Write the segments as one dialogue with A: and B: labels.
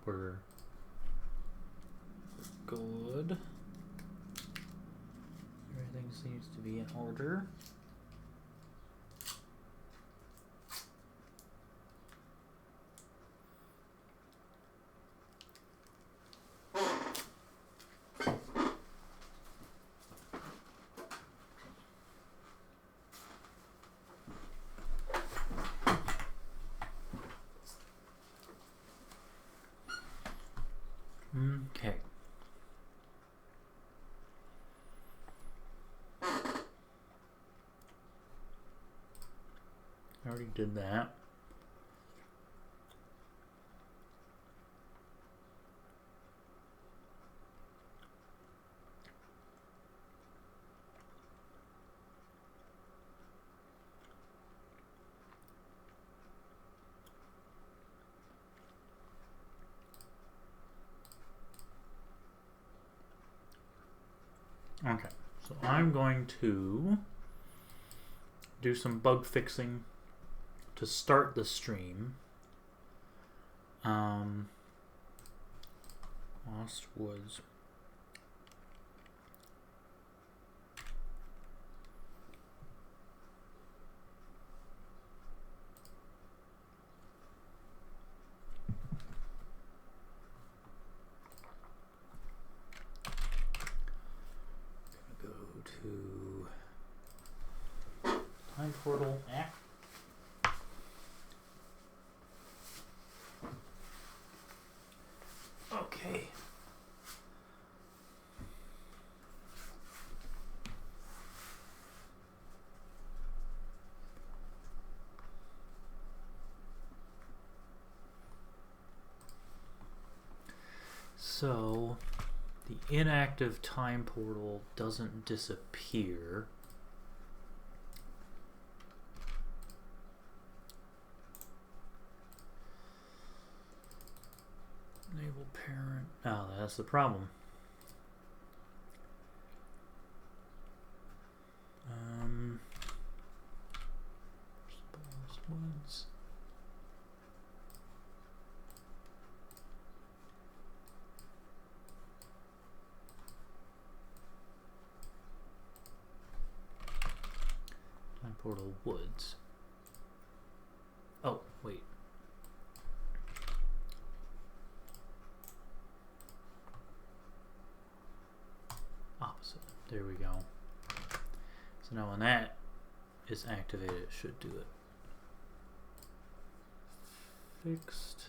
A: we're good. Everything seems to be in order. Okay. I already did that. Okay, so I'm going to do some bug fixing to start the stream. Lost Woods. To time portal. Okay. So the inactive time portal doesn't disappear. Enable parent. Oh, that's the problem. Woods. Time portal Woods. Oh, wait. Opposite. There we go. So now when that is activated, it should do it. Fixed.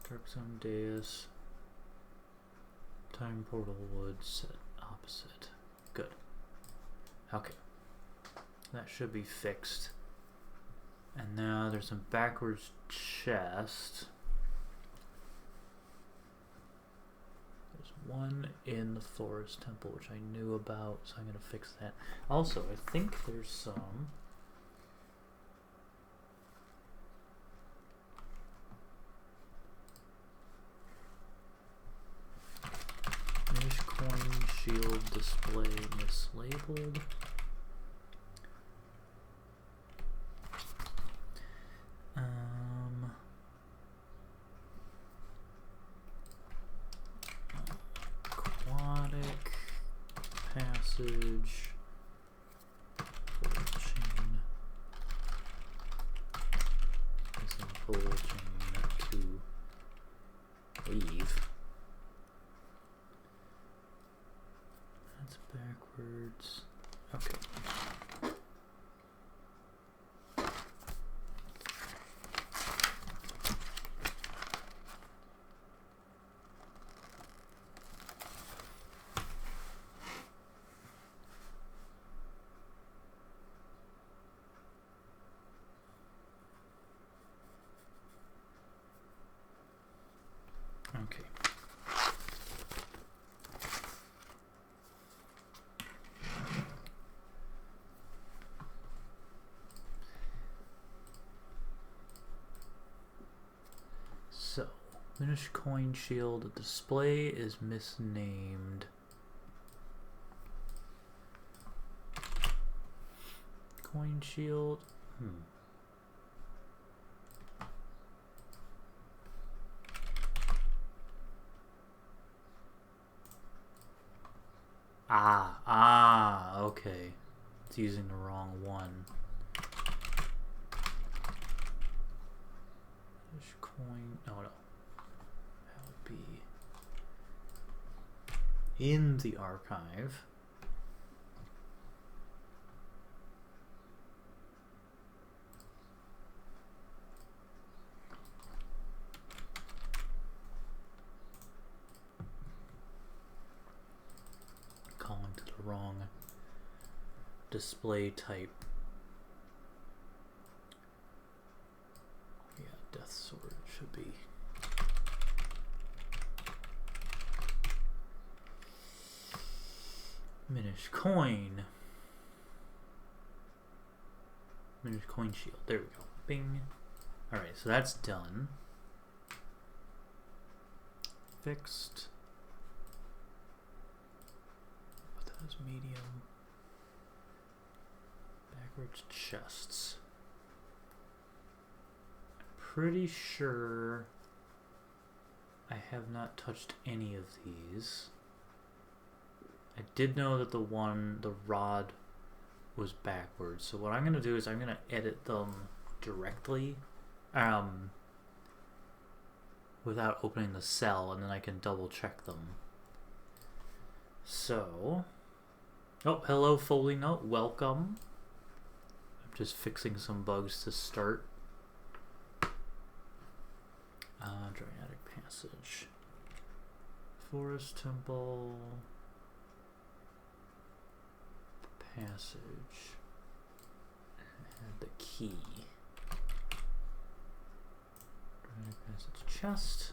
A: Dark Zone Dais. Time portal Woods set opposite. Good. Okay. That should be fixed. And now there's some backwards chest. There's one in the Forest Temple, which I knew about, so I'm going to fix that. Also, I think there's some... Finish coin shield display mislabeled. Aquatic passage. Full chain. Missing full chain to leave. That's backwards. Okay. Okay. So, finish coin shield. The display is misnamed. Coin shield. Okay. It's using the wrong one. There's coin. Oh no. That would be in the archive. Calling to the wrong display type. Yeah, Death Sword should be. Minish coin. Minish coin shield. There we go. Bing. Alright, so that's done. Fixed. Put that as medium. Backwards chests. Pretty sure I have not touched any of these. I did know that the rod was backwards. So what I'm going to do is I'm going to edit them directly without opening the cell, and then I can double check them. So, oh, hello Foley Note, welcome. I'm just fixing some bugs to start. Dramatic Passage. Forest Temple. Passage. And the key. Dramatic Passage chest.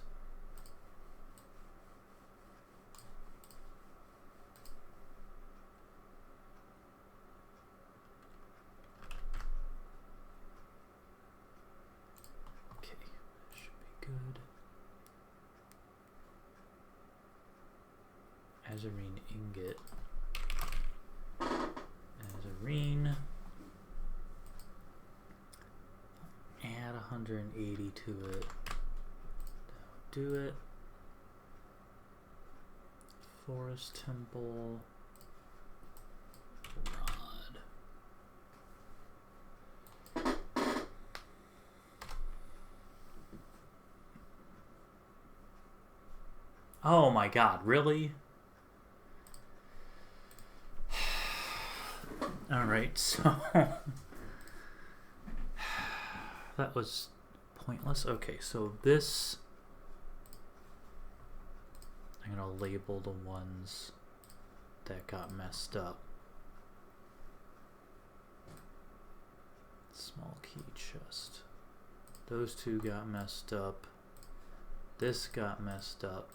A: Okay, that should be good. Azurine ingot. Azurine. Add 180 to it. That'll do it. Forest Temple. Rod. Oh my god, really? Alright, so that was pointless. Okay, so this, I'm going to label the ones that got messed up. Small key chest. Those two got messed up. This got messed up.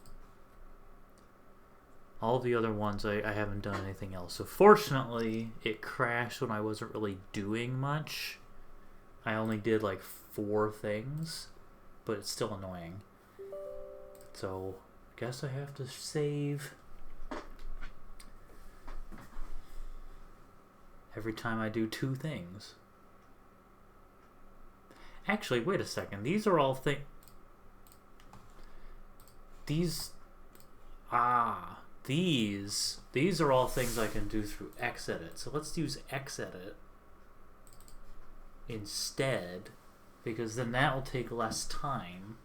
A: All the other ones, I haven't done anything else. So fortunately, it crashed when I wasn't really doing much. I only did like 4 things, but it's still annoying. So, I guess I have to save every time I do 2 things. Actually, wait a second. These are all These are all things I can do through Xedit. So let's use Xedit instead, because then that will take less time.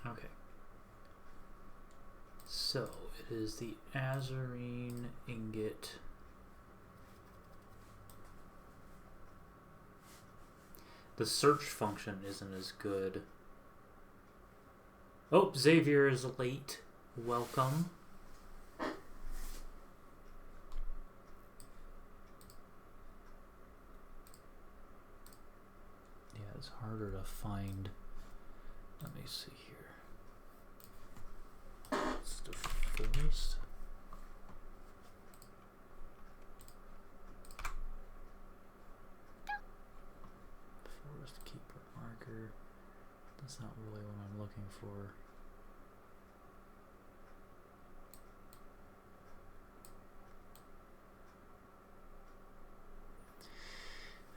A: Okay. So, it is the Azurine ingot. The search function isn't as good. Oh, Xavier is late. Welcome. Yeah, it's harder to find. Let me see here. forest. Forest keeper marker. That's not really what I'm looking for.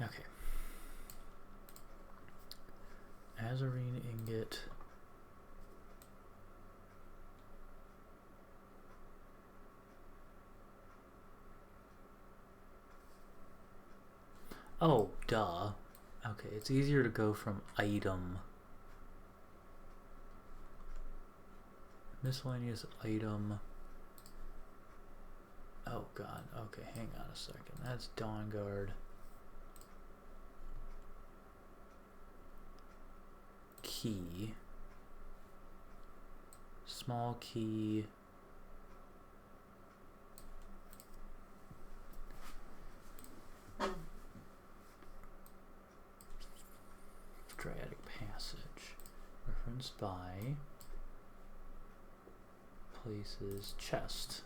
A: Okay. Azurine ingot. Oh, duh. Okay, it's easier to go from item. Miscellaneous item. Oh god, okay, hang on a second. That's Dawnguard. Key. Small key. Dramatic passage. Referenced by places chest.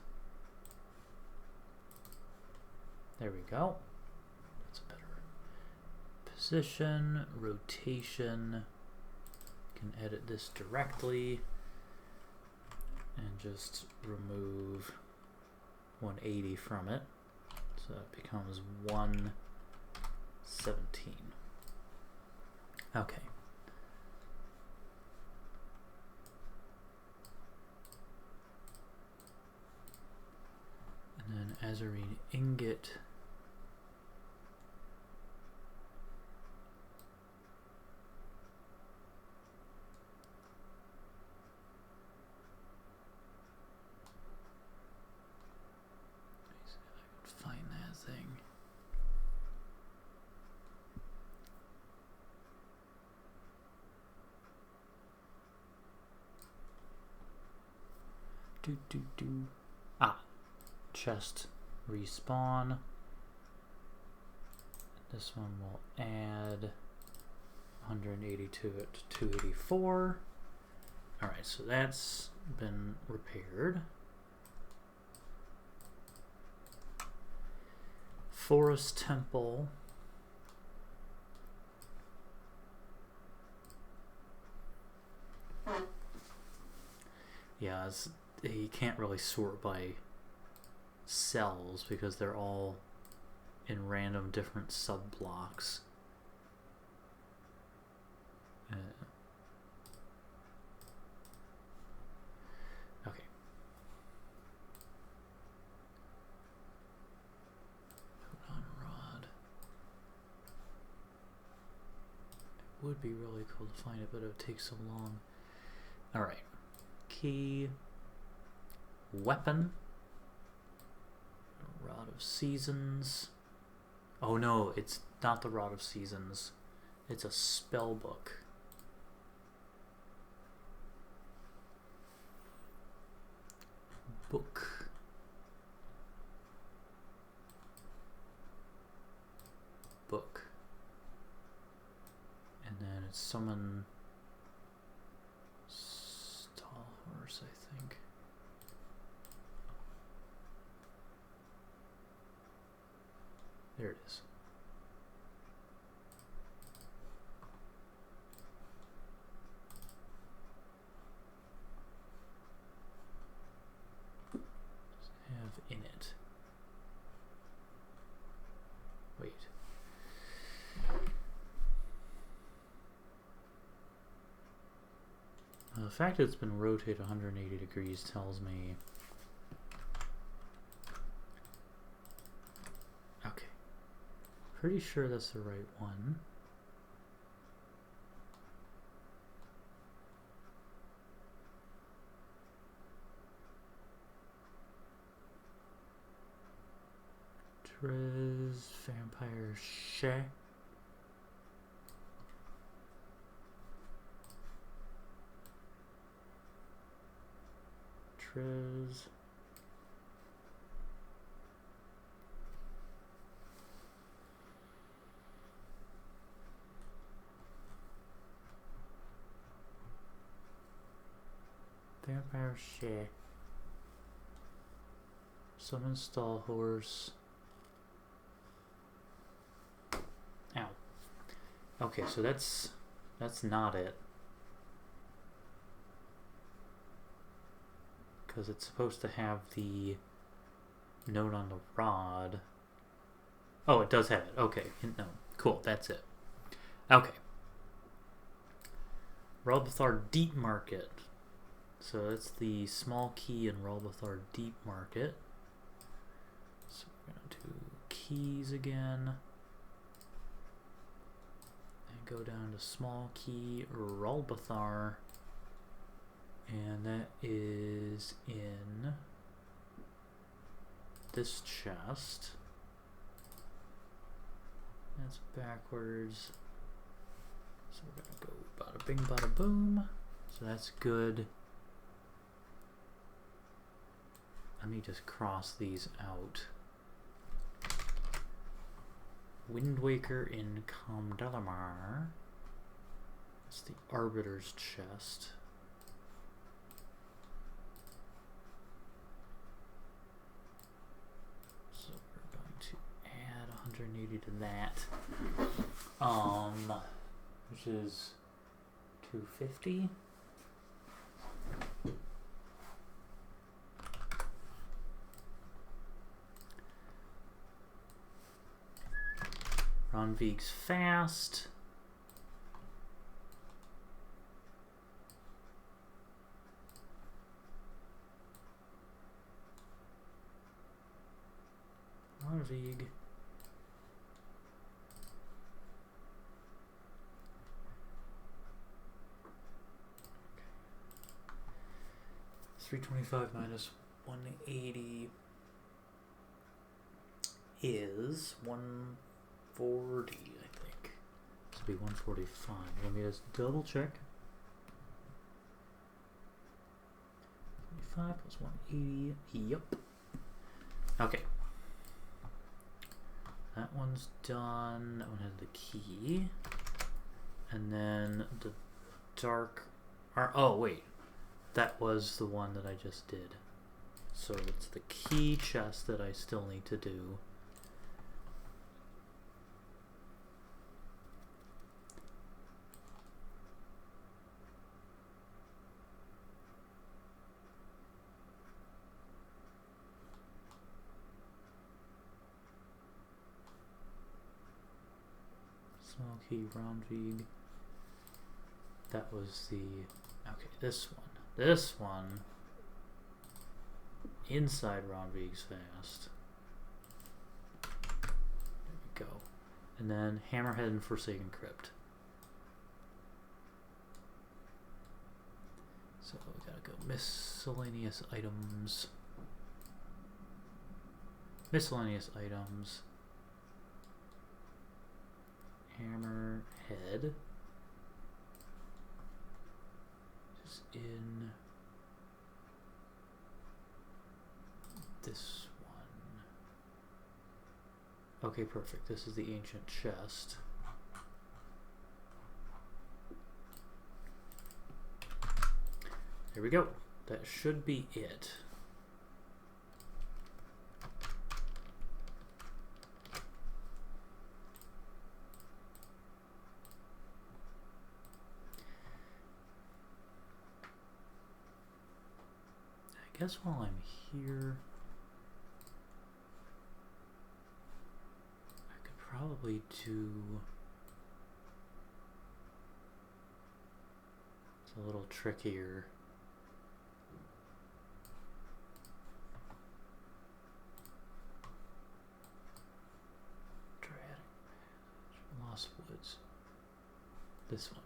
A: There we go. That's a better position, rotation. Can edit this directly and just remove 180 from it. So it becomes 117. Okay. And then Azurine ingot. Find that thing. Chest respawn. This one will add 180 to it to 284. Alright, so that's been repaired. Forest Temple. Yeah, you can't really sort by cells because they're all in random different sub-blocks. Okay. Put on rod. It would be really cool to find it, but it would take so long. Alright. Key. Weapon. Rod of Seasons. Oh no, it's not the Rod of Seasons. It's a spell book. Book. Book. And then it's summon Stalhorse, I think. There it is. Have in it. Wait. The fact that it's been rotated 180 degrees tells me. Okay. Pretty sure that's the right one. Trez Vampire Shack. Trez. Vampire Shack. Summon stall horse. Ow. Okay, so that's not it. Because it's supposed to have the note on the rod. Oh, it does have it. Okay, no, cool, that's it. Okay. Ralbathar Deep Market. So that's the small key in Ralbathar Deep Market. So we're going to do keys again. And go down to small key Ralbathar. And that is in this chest. That's backwards. So we're going to go bada bing bada boom. So that's good. Let me just cross these out. Wind Waker in Comdalamar. That's the Arbiter's chest. So we're going to add 180 to that. Which is 250. Ronvig's fast. Ronvig. Okay. 325 minus 180 is 140, I think. This would be 145. Let me just double check. 25 plus 180. Yep. Okay. That one's done. That one has the key. And then the dark... oh, wait. That was the one that I just did. So it's the key chest that I still need to do. Small key, Ronvig. That was the... Okay, this one. This one. Inside Ronvig's fast. There we go. And then Hammerhead and Forsaken Crypt. So we gotta go miscellaneous items. Miscellaneous items. Hammerhead. Just in this one. Okay, perfect. This is the ancient chest. There we go. That should be it. I guess while I'm here, I could probably do... It's a little trickier. Lost Woods. This one.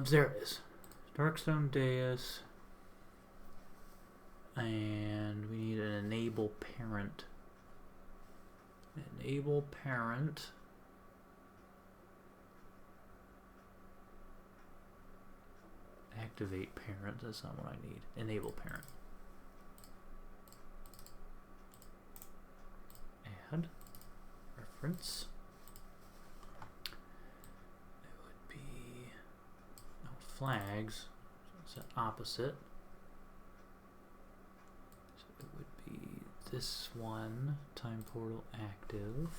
A: There it is. Darkstone Dais. And we need an enable parent. Enable parent. Activate parent. That's not what I need. Enable parent. Add reference. It would be no flags. So it's the opposite. So it would be this one. Time portal active.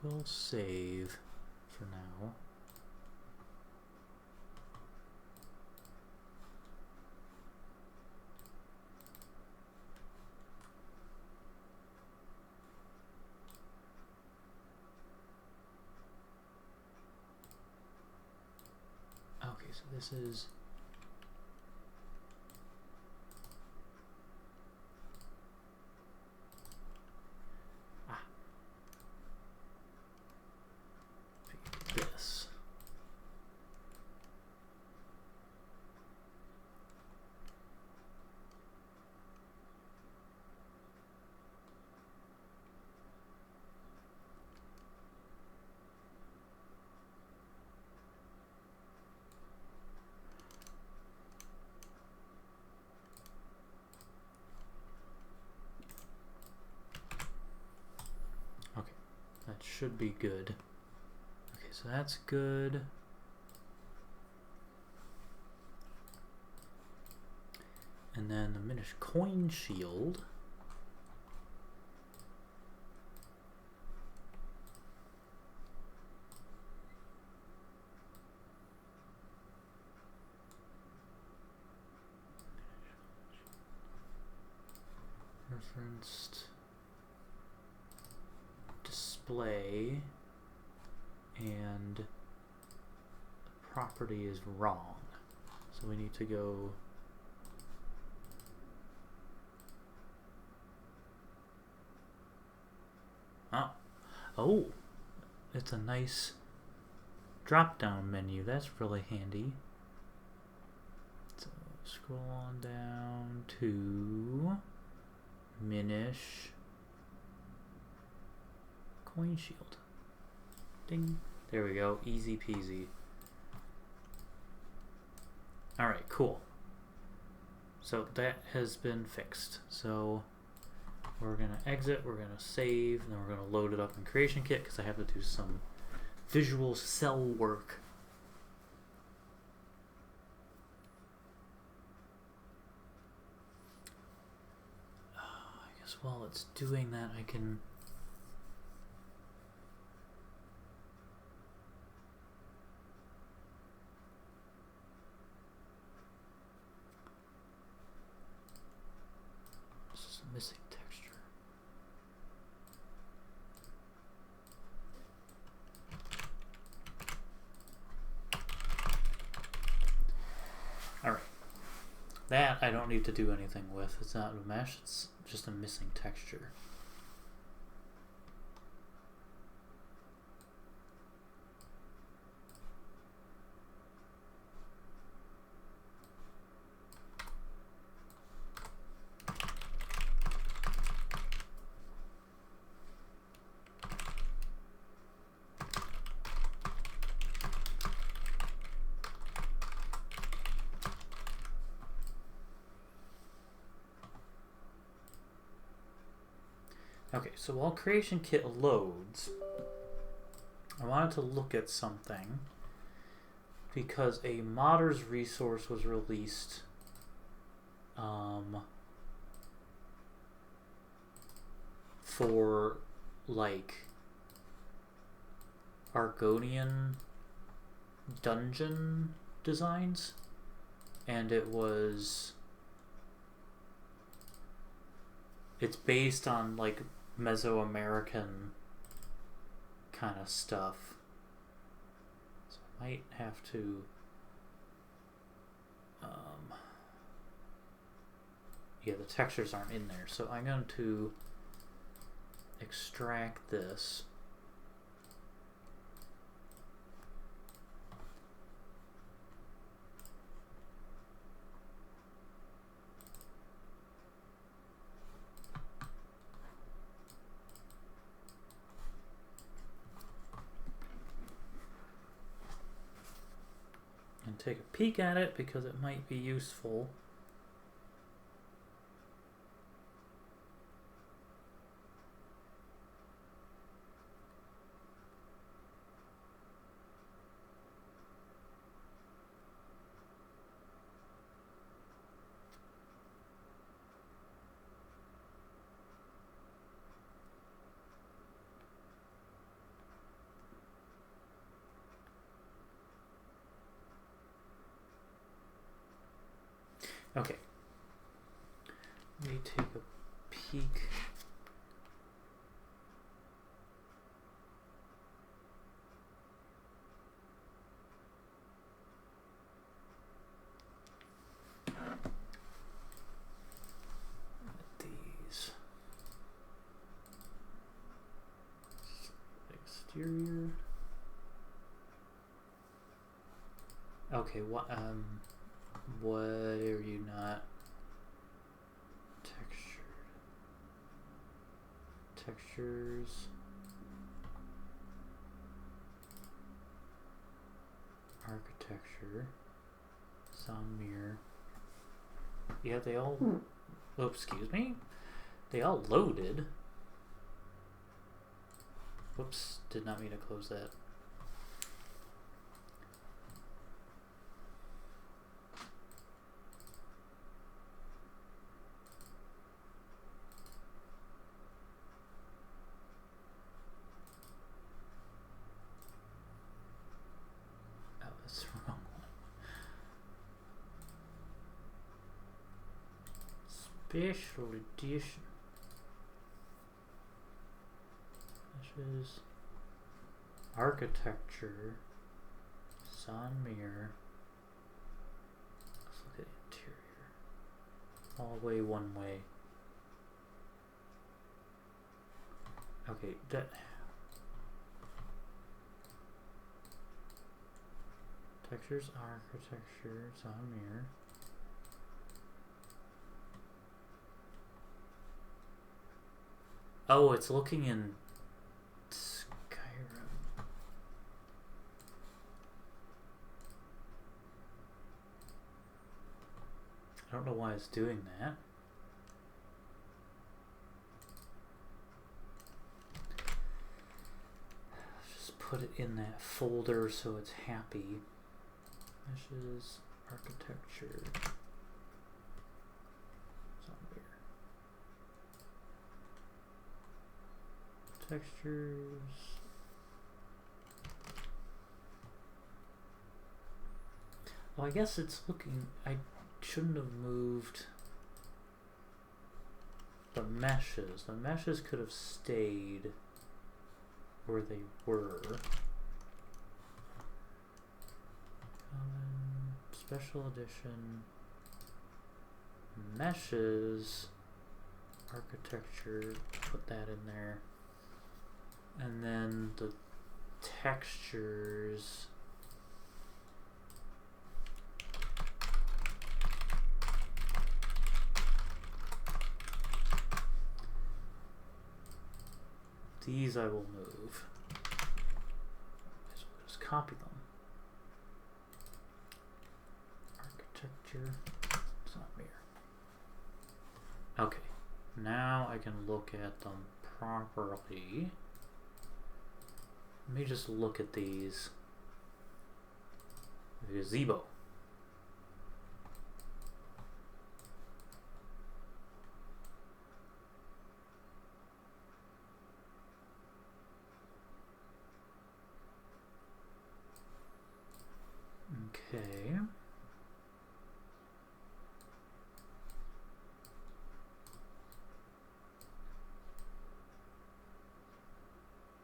A: We'll save for now. Okay, so this is this. Okay, that should be good. Okay, so that's good. And then the Minish Coin Shield. Referenced display, and the property is wrong. So we need to go oh, it's a nice drop down menu. That's really handy. So scroll on down to Minish Coin Shield. Ding. There we go. Easy peasy. Alright, cool. So that has been fixed. So we're going to exit, we're going to save, and then we're going to load it up in Creation Kit because I have to do some visual cell work. I guess while it's doing that, I can missing texture. Alright. That I don't need to do anything with. It's not a mesh, it's just a missing texture. Okay, so while Creation Kit loads, I wanted to look at something because a modder's resource was released for like Argonian dungeon designs, and it's based on like Mesoamerican kind of stuff, so I might have to yeah, the textures aren't in there, so I'm going to extract this. And take a peek at it because it might be useful. Okay. Let me take a peek. At these. Exterior. Okay, why are you not textured? Textures. Architecture. Sound mirror. Yeah, they all... Oh, excuse me? They all loaded. Whoops, did not mean to close that. Special edition. This is architecture. Sun mirror. Let's look at interior. All way one way. Okay, that. Textures, architecture, sun mirror. Oh, it's looking in Skyrim. I don't know why it's doing that. Let's just put it in that folder so it's happy. Meshes, architecture. Textures. Well, I guess it's looking... I shouldn't have moved the meshes. The meshes could have stayed where they were. Special edition. Meshes. Architecture. Put that in there. And then the textures. These I will move. So we'll just copy them. Architecture. It's not mirror. Okay. Now I can look at them properly. Let me just look at these. The gazebo. Okay.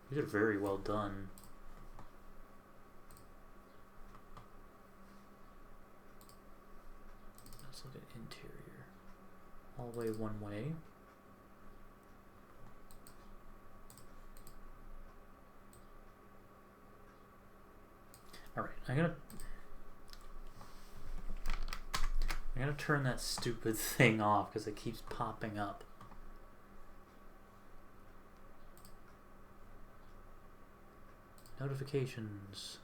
A: These are very well done. Let's look at interior. Hallway one way. Alright, I'm gonna turn that stupid thing off because it keeps popping up. Notifications.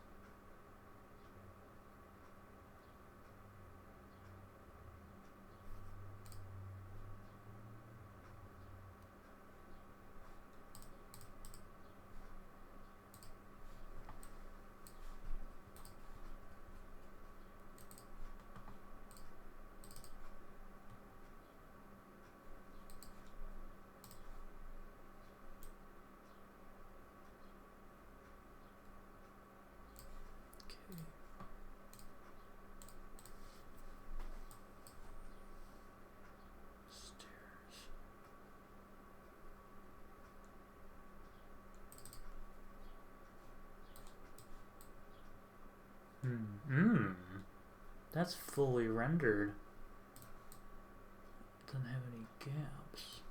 A: That's fully rendered. Doesn't have any gaps.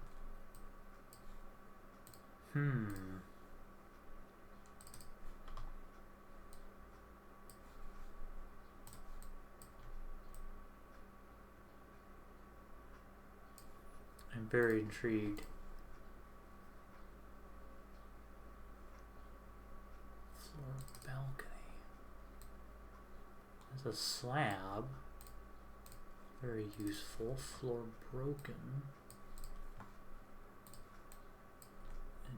A: I'm very intrigued. Floor balcony. There's a slab. Very useful. Floor broken.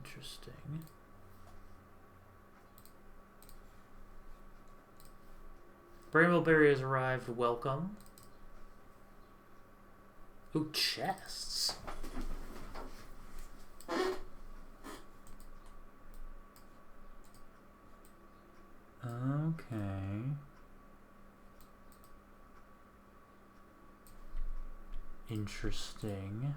A: Interesting. Brambleberry has arrived. Welcome. Ooh, chests. Okay. Interesting.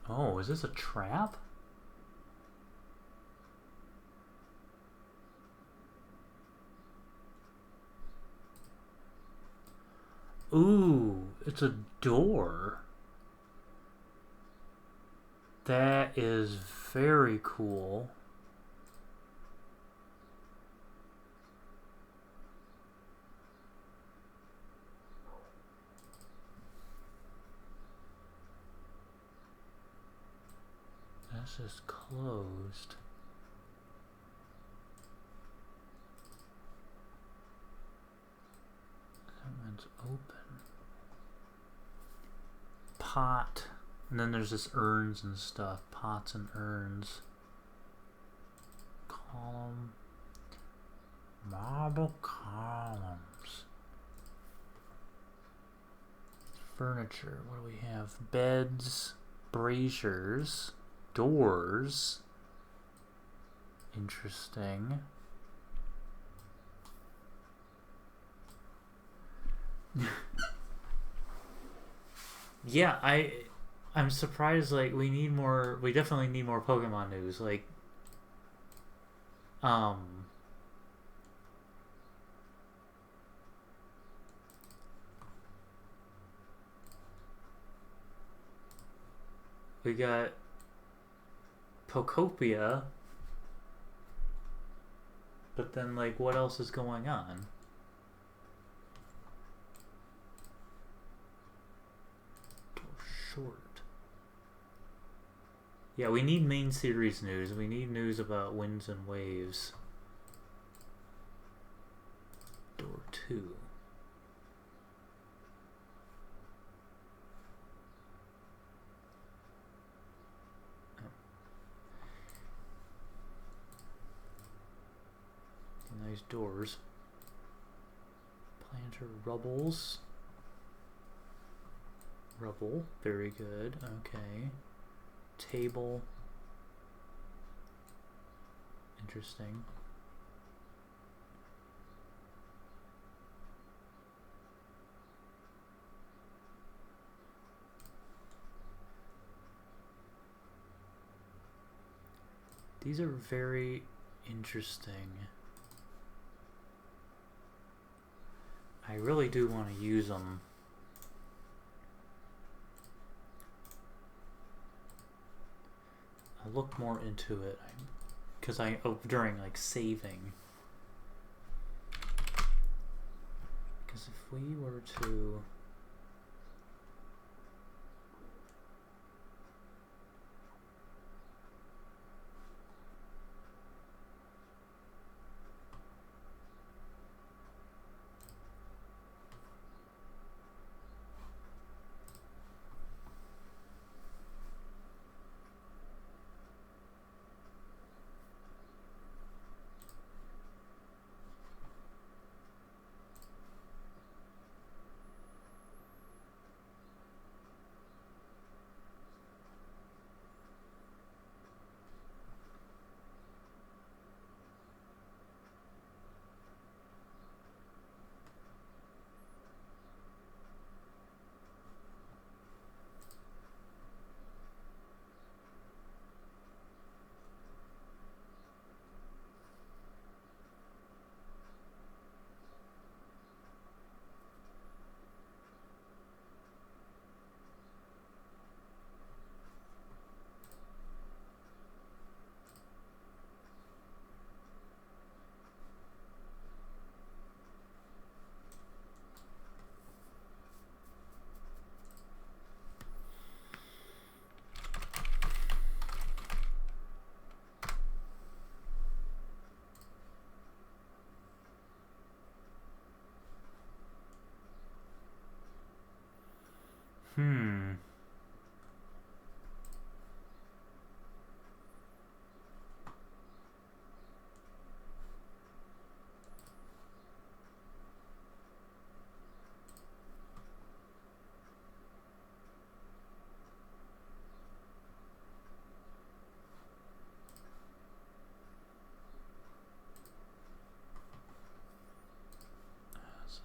A: Oh, is this a trap? Ooh, it's a door. That is very cool. That's just closed. That one's open. Pot. And then there's this urns and stuff. Pots and urns. Column. Marble columns. Furniture. What do we have? Beds. Braziers. Doors. Interesting. Yeah, I'm surprised. Like, we definitely need more Pokemon news. Like, we got Pokopia, but then, like, what else is going on? Short. Yeah, we need main series news. We need news about winds and waves. Door 2. Nice doors. Planter rubbles. Rubble, very good. Okay. Table. Interesting. These are very interesting. I really do want to use them. I look more into it because during like saving. Because if we were to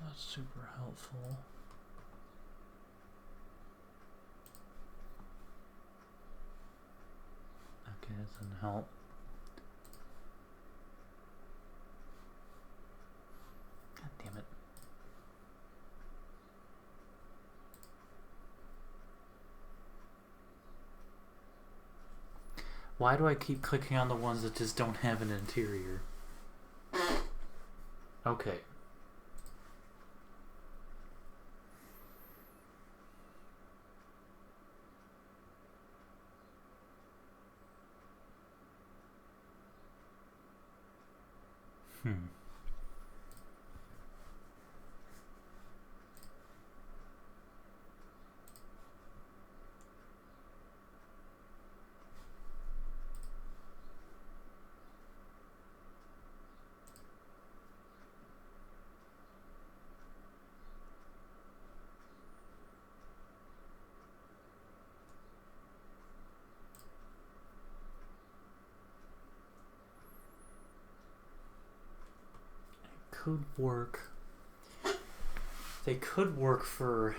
A: that's super helpful. Okay, that doesn't help. God damn it. Why do I keep clicking on the ones that just don't have an interior? Okay. Could work. They could work for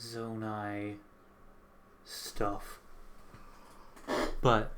A: Zonai stuff, but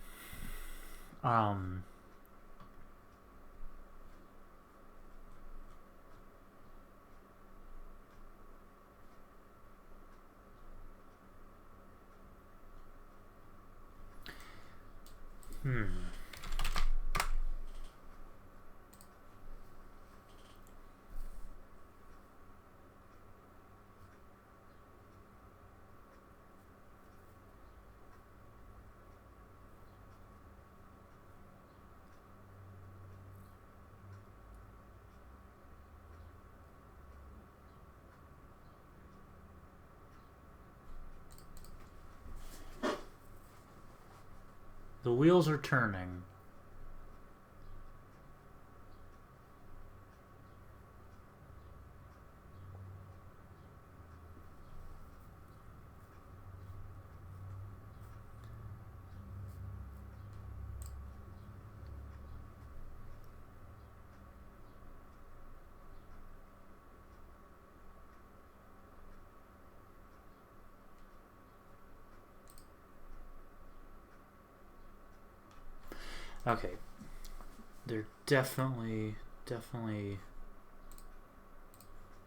A: The wheels are turning. Okay, they're definitely, the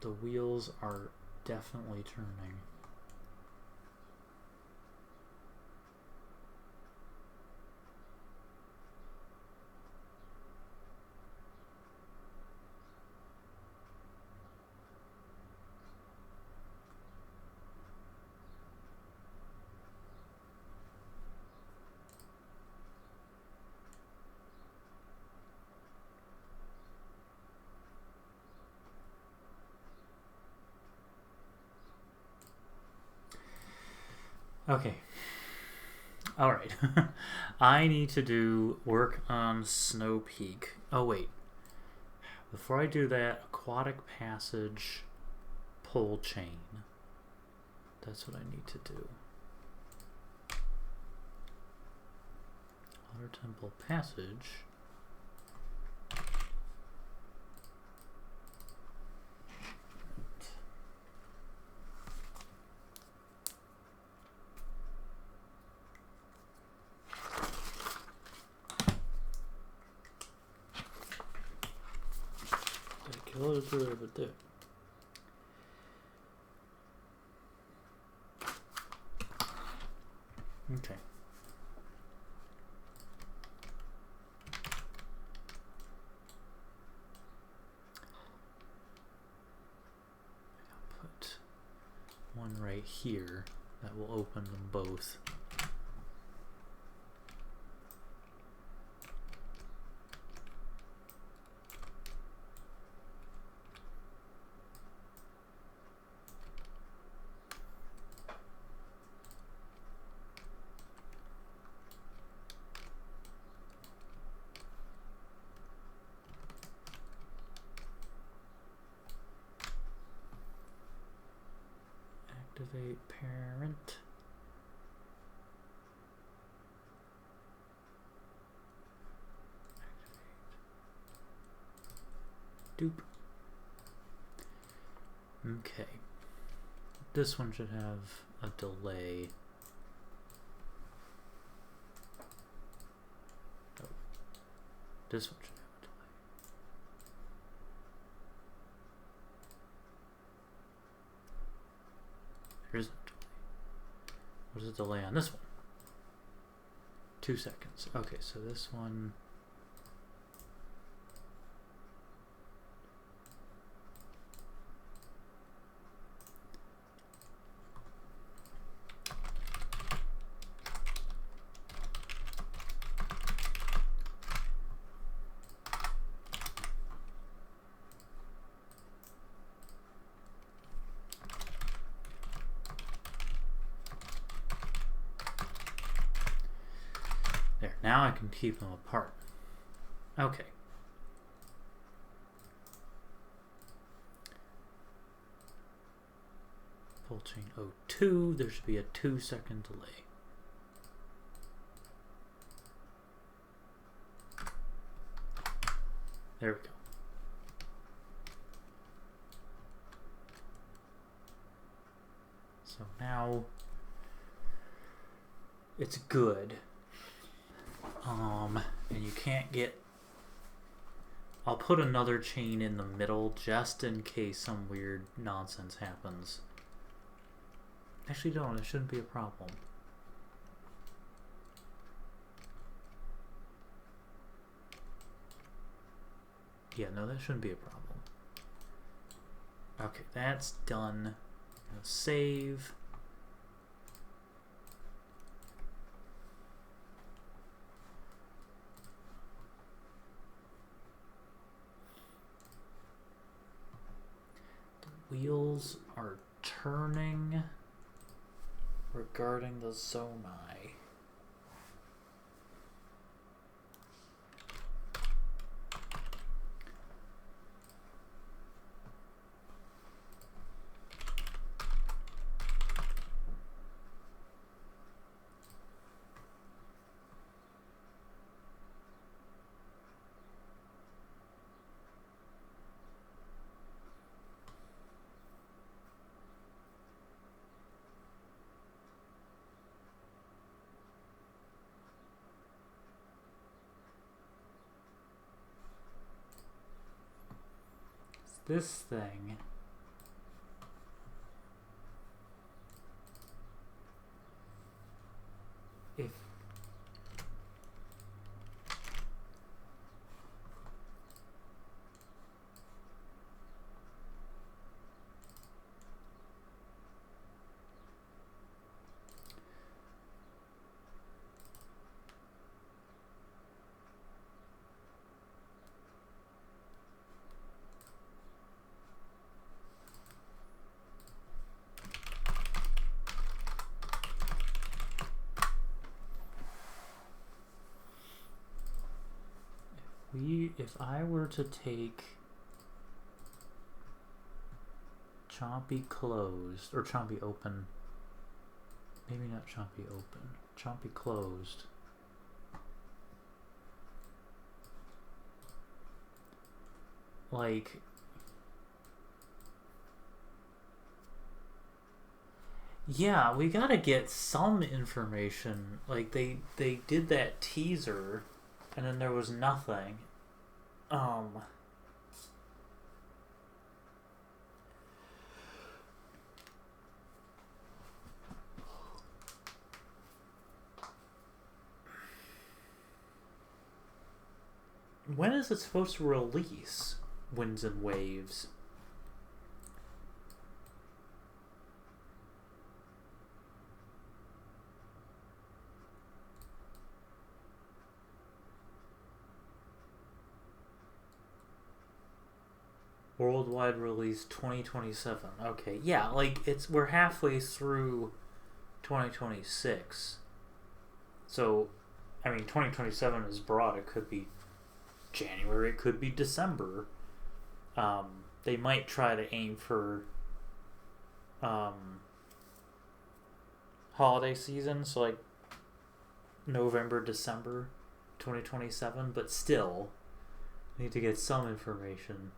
A: wheels are definitely turning. Okay. Alright. I need to do work on Snowpeak. Oh, wait. Before I do that, aquatic passage, pole chain. That's what I need to do. Water temple passage. There. Okay. I'll put one right here that will open them both. Activate parent. Activate. Doop. Okay. This one should have a delay. Oh. This one should have a delay. There's a delay. What is the delay on this one? 2 seconds. Okay, so this one. There, now I can keep them apart. Okay. Pull chain 02, there should be a 2-second delay. There we go. So now it's good. And you can't get... I'll put another chain in the middle just in case some weird nonsense happens. Actually, don't. It shouldn't be a problem. Yeah, no, that shouldn't be a problem. Okay, that's done. Save. Wheels are turning regarding the Zonai. this thing. If if I were to take Chompy closed, or Chompy open, maybe not Chompy open, Chompy closed. Like, yeah, we gotta get some information. Like, they did that teaser, and then there was nothing. When is it supposed to release? Winds and Waves. Worldwide release 2027. Okay, yeah, like we're halfway through 2026. So, I mean, 2027 is broad. It could be January, it could be December. They might try to aim for holiday season, so like November, December 2027, but still need to get some information.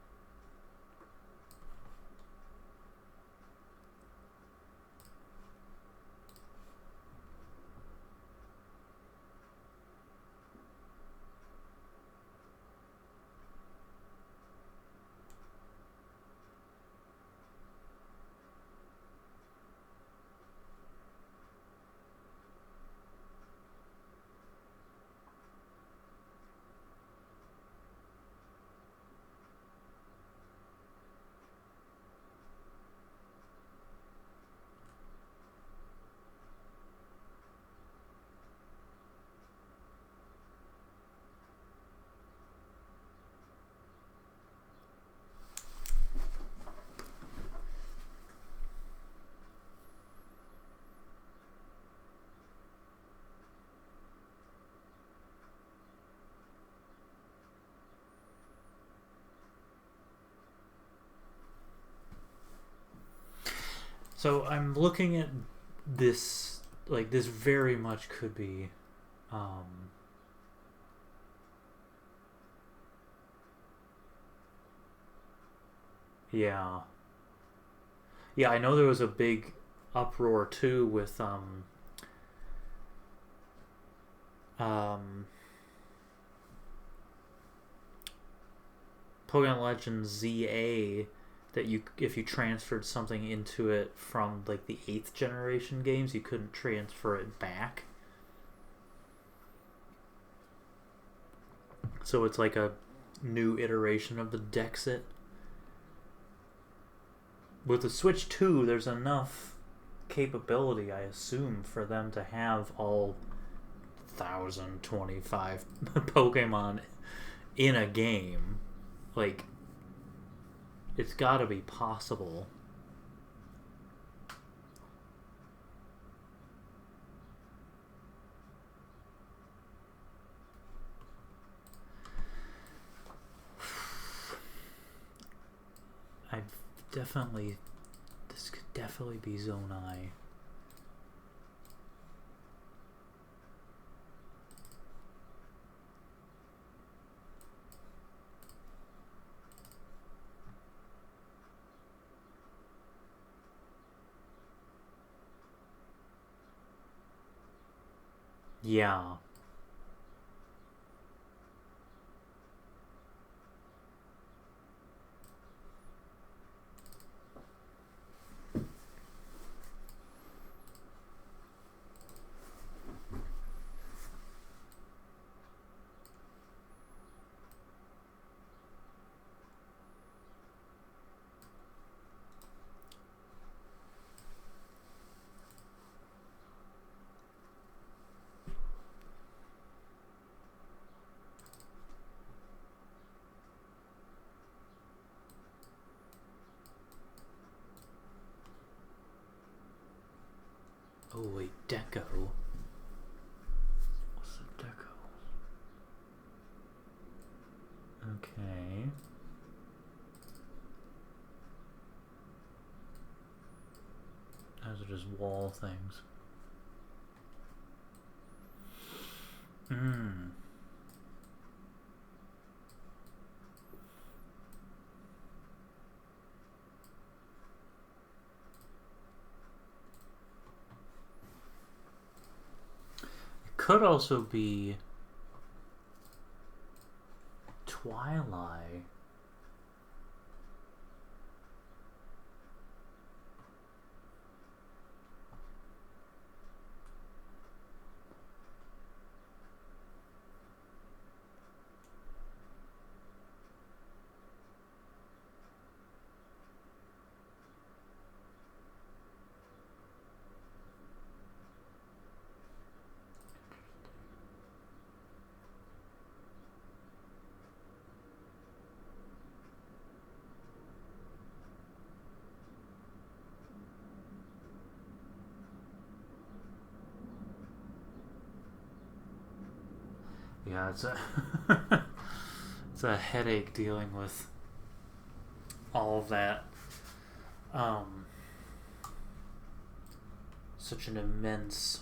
A: So I'm looking at this, like, this very much could be yeah. Yeah, I know there was a big uproar too with Pokemon Legends ZA, that you, if you transferred something into it from like the 8th generation games, you couldn't transfer it back. So it's like a new iteration of the Dexit. With the Switch 2, there's enough capability, I assume, for them to have all 1,025 Pokemon in a game. Like, it's gotta be possible. This could definitely be Zonai. Yeah. Oh wait, deco. What's the deco? Okay. Those are just wall things. Hmm. It could also be Twilight. Yeah, it's a it's a headache dealing with all of that. Such an immense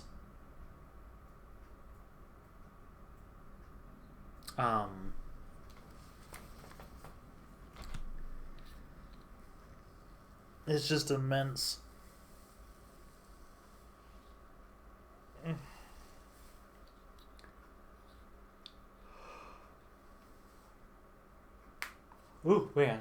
A: it's just immense. Ooh, man.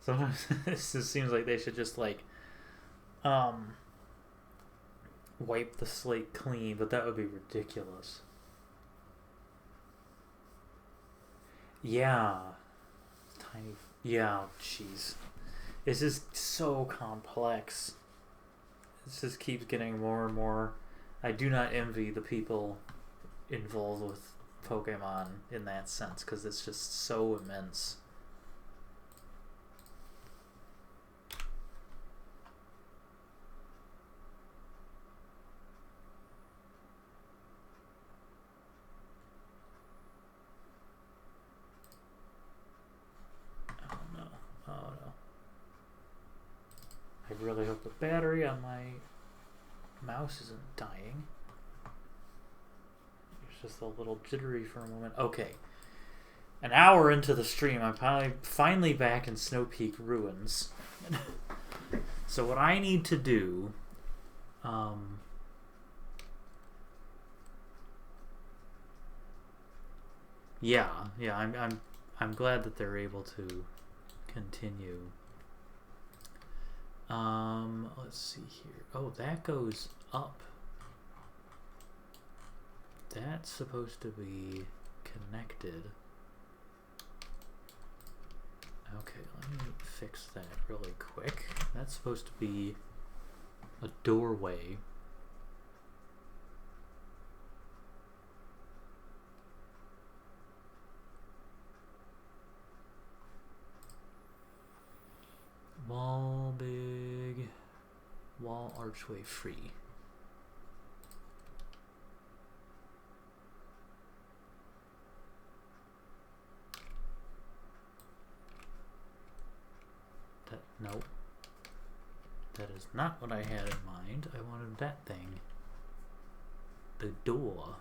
A: Sometimes this just seems like they should just like wipe the slate clean, but that would be ridiculous. Yeah. Tiny. Yeah, jeez. It's just so complex. It just keeps getting more and more. I do not envy the people involved with Pokemon in that sense, because it's just so immense. I really hope the battery on my mouse isn't dying. It's just a little jittery for a moment. Okay. An hour into the stream, I'm finally back in Snowpeak Ruins. So what I need to do... yeah, I'm glad that they're able to continue. Let's see here. Oh, that goes up. That's supposed to be connected. Okay, let me fix that really quick. That's supposed to be a doorway. Wall big, wall archway free. No, that is not what I had in mind. I wanted that thing. The door.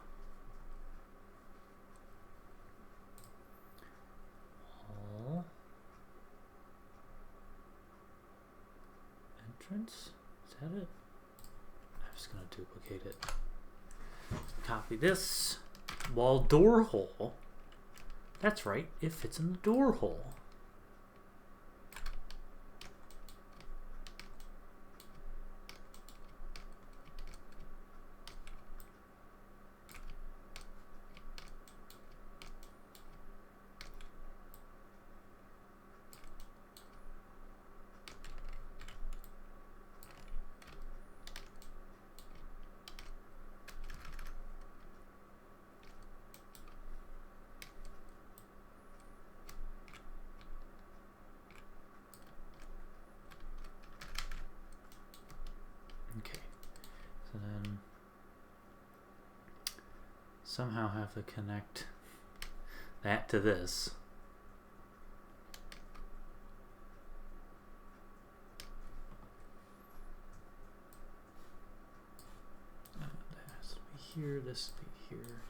A: Hall. Entrance? Is that it? I'm just gonna duplicate it. Copy this. Wall door hole. That's right, it fits in the door hole. somehow have to connect that to this. That has to be here, this be here.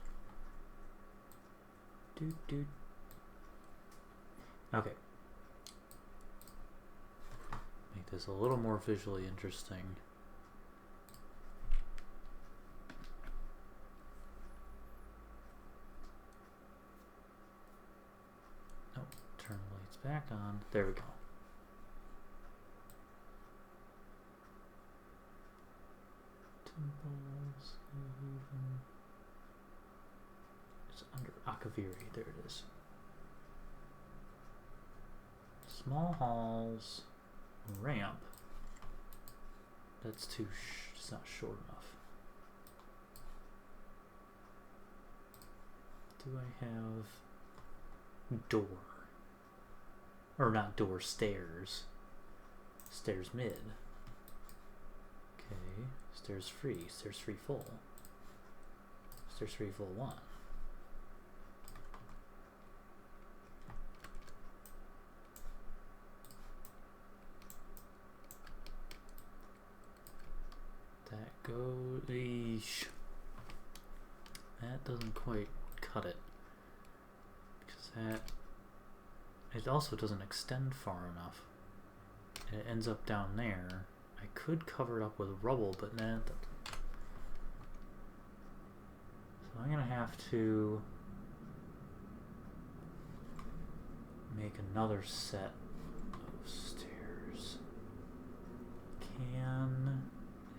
A: Doot. Okay. Make this a little more visually interesting. Nope, turn the lights back on. There we go. Temples, it's under Akaviri, there it is. Small halls, ramp. That's too, it's not short enough. Do I have door? Or not door, stairs. Stairs mid. Okay, stairs free full. Stairs free full 1. That goes. Eesh. That doesn't quite cut it. Because that. It also doesn't extend far enough. And it ends up down there. I could cover it up with rubble, but nah. So I'm gonna have to make another set of stairs.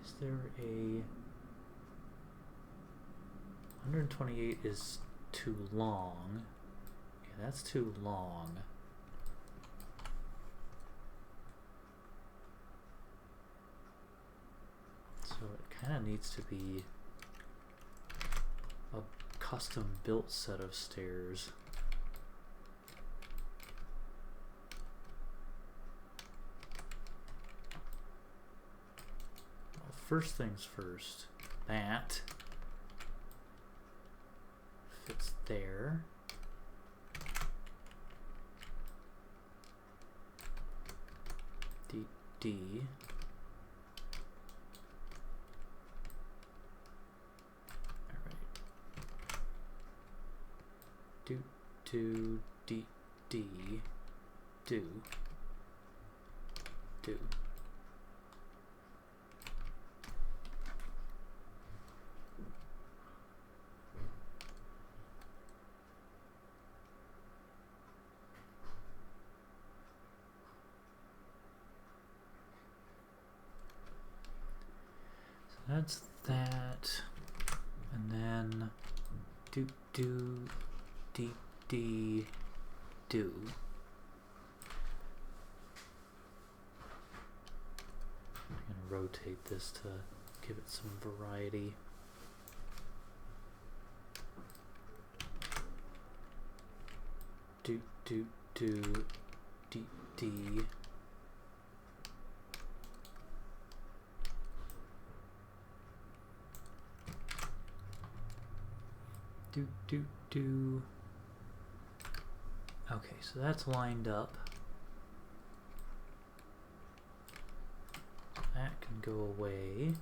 A: Is there a 128 is too long. Yeah, that's too long. So it kind of needs to be a custom built set of stairs. Well, first things first, that fits there. D. Do. So that's that, and then do. I'm gonna rotate this to give it some variety. Do. Okay, so that's lined up. That can go away.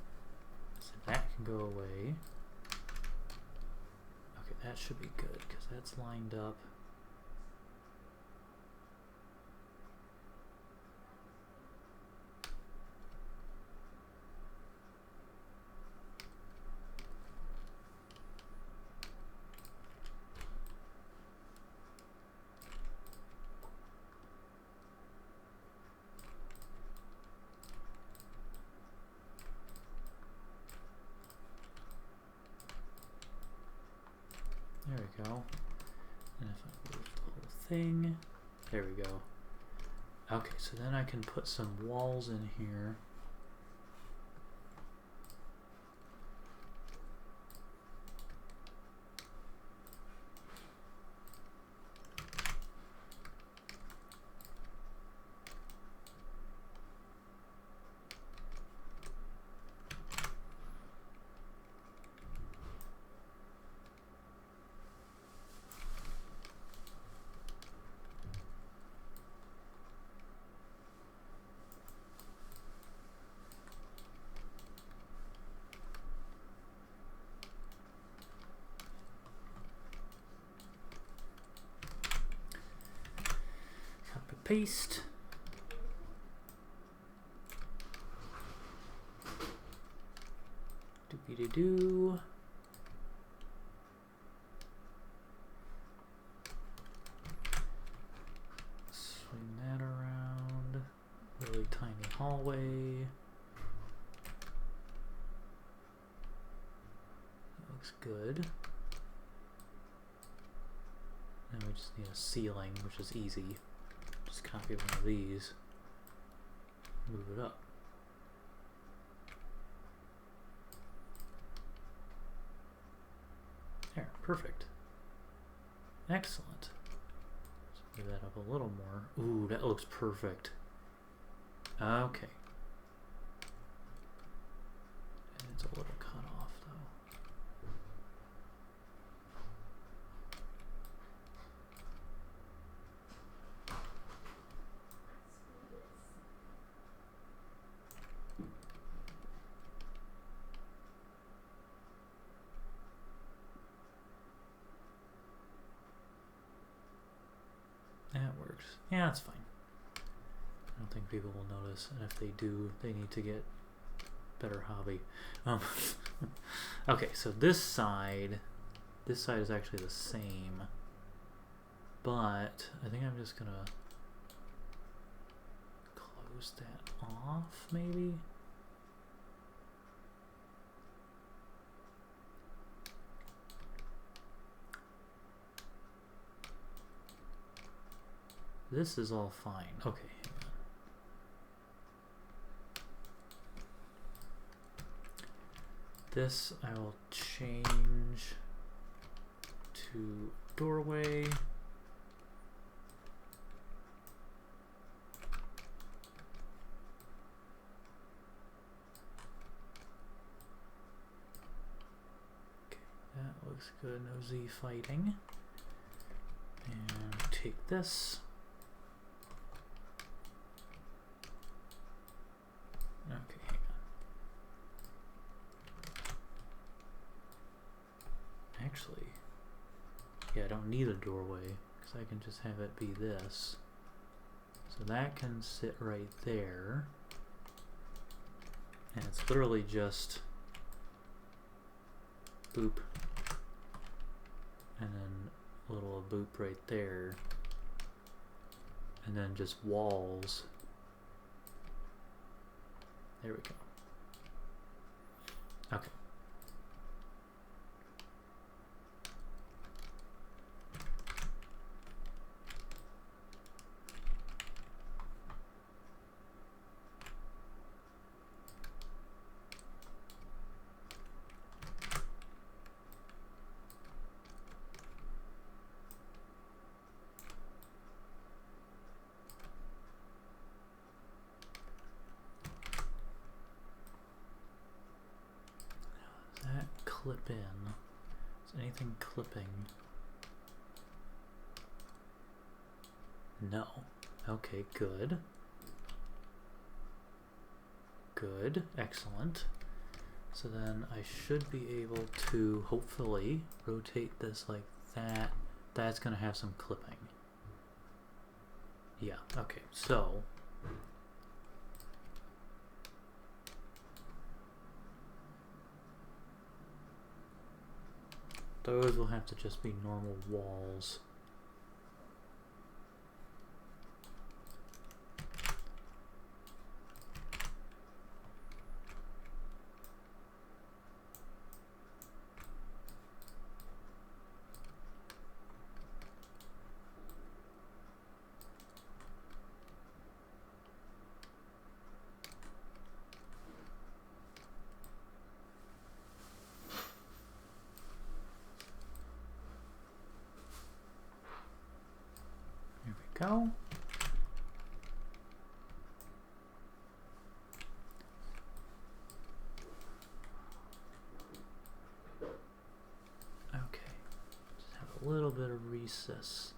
A: So that can go away. Okay, that should be good because that's lined up. There we go. And if I move the whole thing, there we go. Okay, so then I can put some walls in here. Paste. Doobie-doo. Swing that around. Really tiny hallway. That looks good. And we just need a ceiling, which is easy. Just copy one of these. Move it up. There, perfect. Excellent. Let's move that up a little more. Ooh, that looks perfect. Okay. And it's a little cut off though. That works. Yeah, that's fine. I don't think people will notice, and if they do, they need to get better hobby. Okay, so this side is actually the same, but I think I'm just gonna close that off, maybe. This is all fine. Okay, hang on. This I will change to doorway. Okay, that looks good. No Z fighting. And take this. Okay, hang on. Actually, yeah, I don't need a doorway because I can just have it be this. So that can sit right there. And it's literally just boop. And then a little boop right there. And then just walls. There we go. Okay. Clip in. Is anything clipping? No. Okay, good. Good. Excellent. So then I should be able to hopefully rotate this like that. That's going to have some clipping. Yeah, okay. So those will have to just be normal walls. Go. Okay, just have a little bit of recess,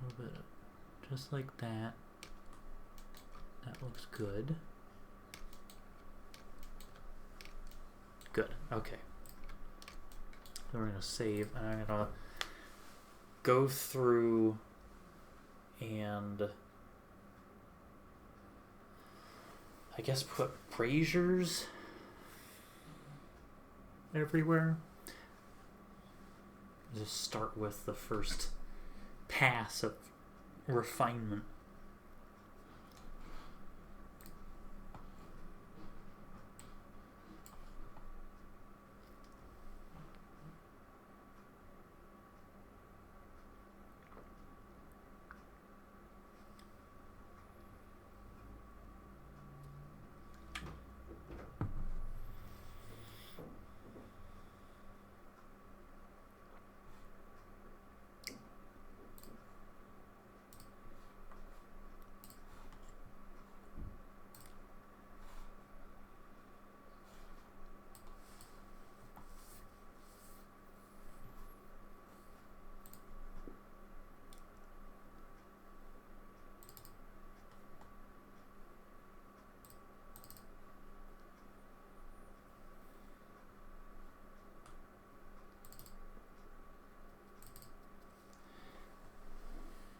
A: a little bit of, just like that. That looks good. Good. Okay. Then we're gonna save, and I'm gonna go through and I guess put braziers everywhere. Just start with the first pass of refinement.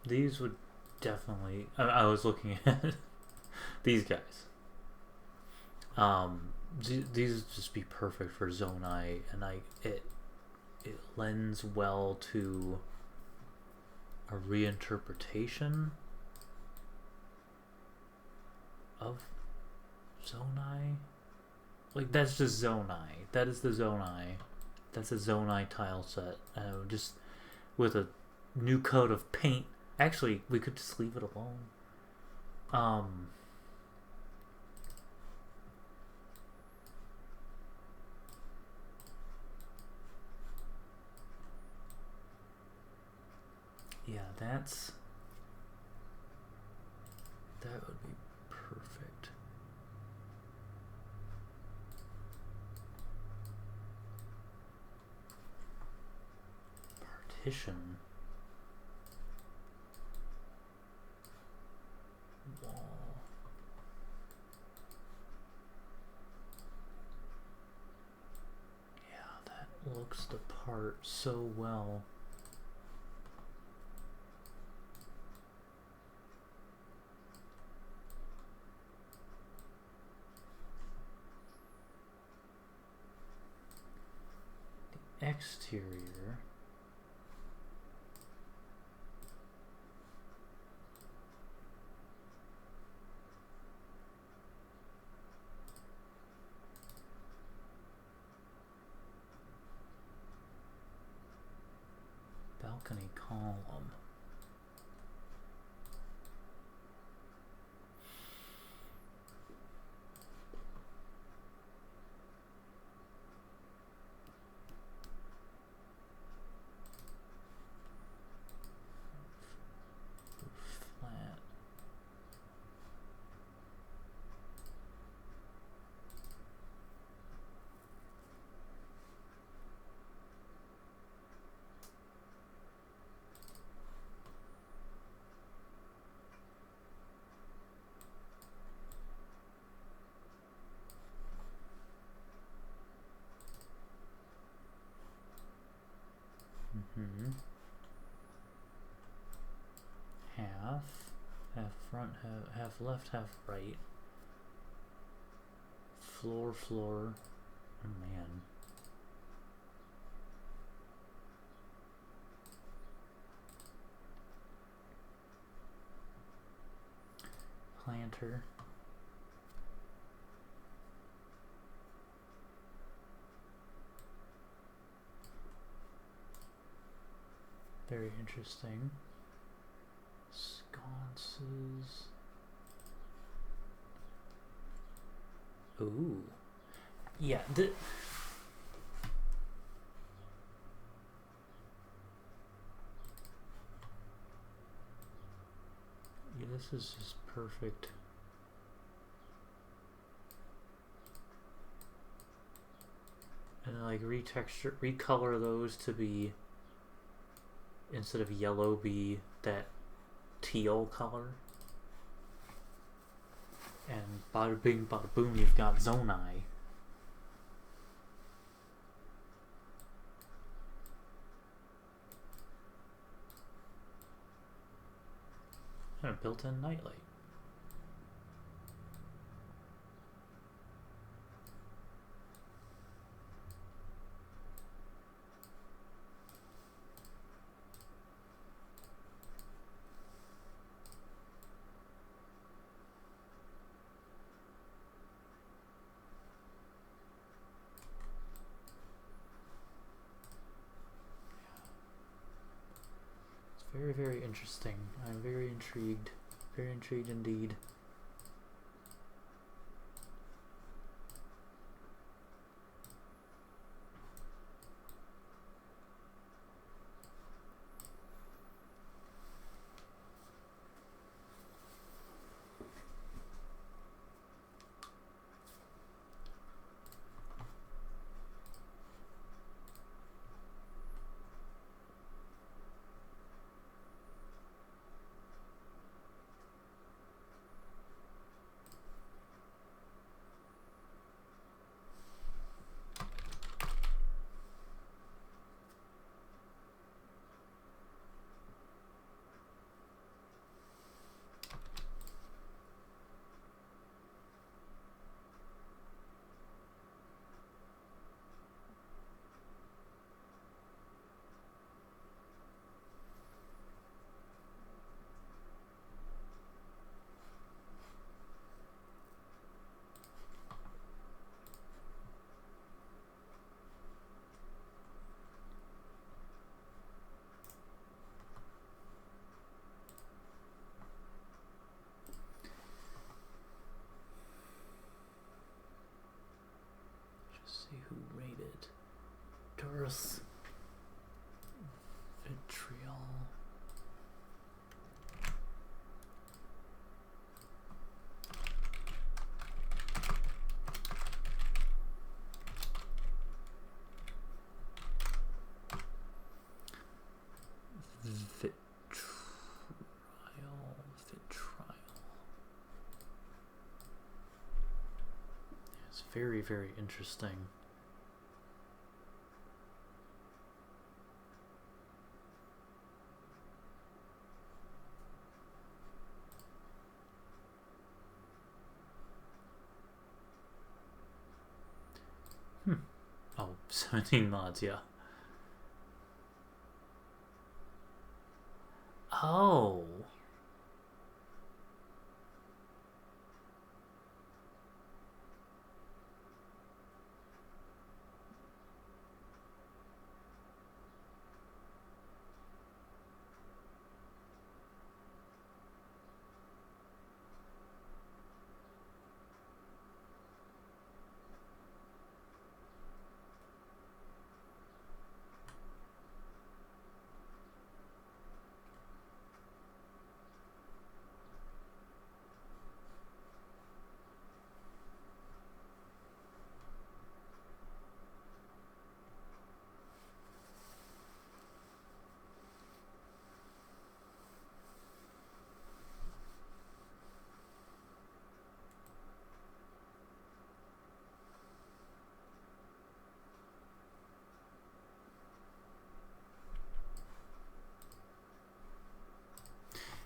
A: These would definitely... I was looking at these guys. These would just be perfect for Zonai, and it lends well to a reinterpretation of Zonai. Like, that's just Zonai. That is the Zonai. That's a Zonai tile set. Just with a new coat of paint. Actually, we could just leave it alone. Yeah, that would be perfect. Partition. Wall. Yeah, that looks the part so well. The exterior. Balcony column. Flat. Half front, half left, half right. Floor. Oh man. Planter. Very interesting. Sconces. Ooh. Yeah, yeah, this is just perfect. And then, like, recolor those to be, instead of yellow, be that teal color. And bada bing, bada boom, you've got Zonai. And a built-in nightlight. Very, very interesting. I'm very intrigued. Very intrigued indeed. See who rated Darth Vitriol. It's very, very interesting. Oh, 17 mods, yeah. Oh.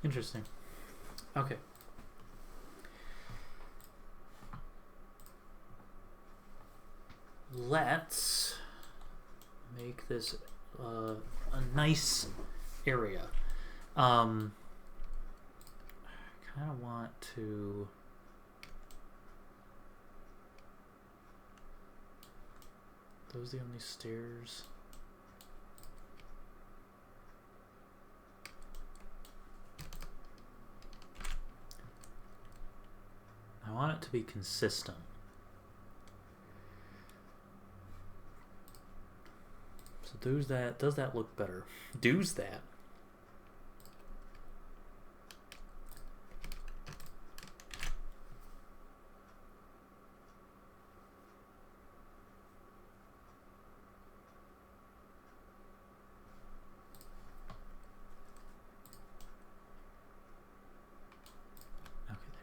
A: Interesting. Okay. Let's make this a nice area. I kind of want to... Those the only stairs? I want it to be consistent. So does that look better? Does that?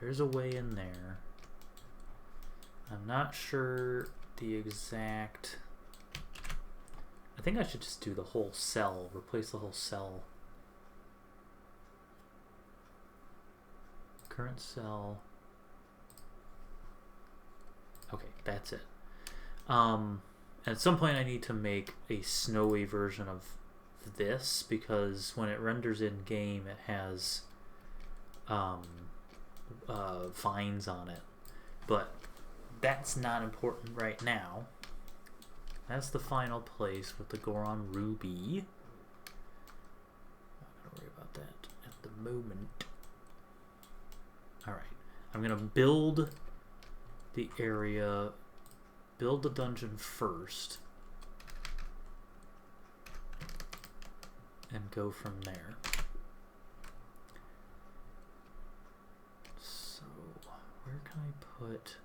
A: There's a way in there. I'm not sure the exact... I think I should just do the whole cell, replace the whole cell. Current cell. Okay, that's it. At some point I need to make a snowy version of this, because when it renders in game it has vines on it, but that's not important right now. That's the final place with the Goron Ruby. Not gonna worry about that at the moment. Alright, I'm gonna build the area, build the dungeon first, and go from there. So, where can I put...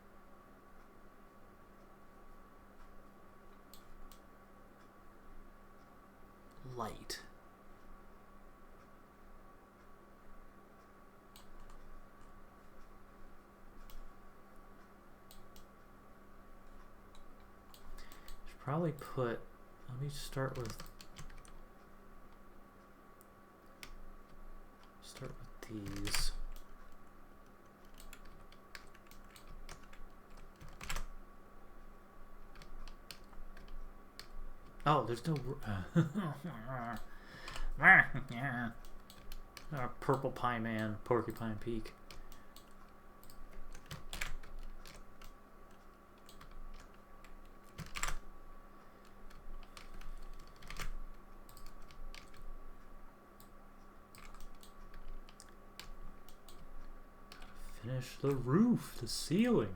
A: light? Should probably put, let me start with these. Oh, there's no Purple Pie Man, Porcupine Peak. Finish the roof, the ceiling.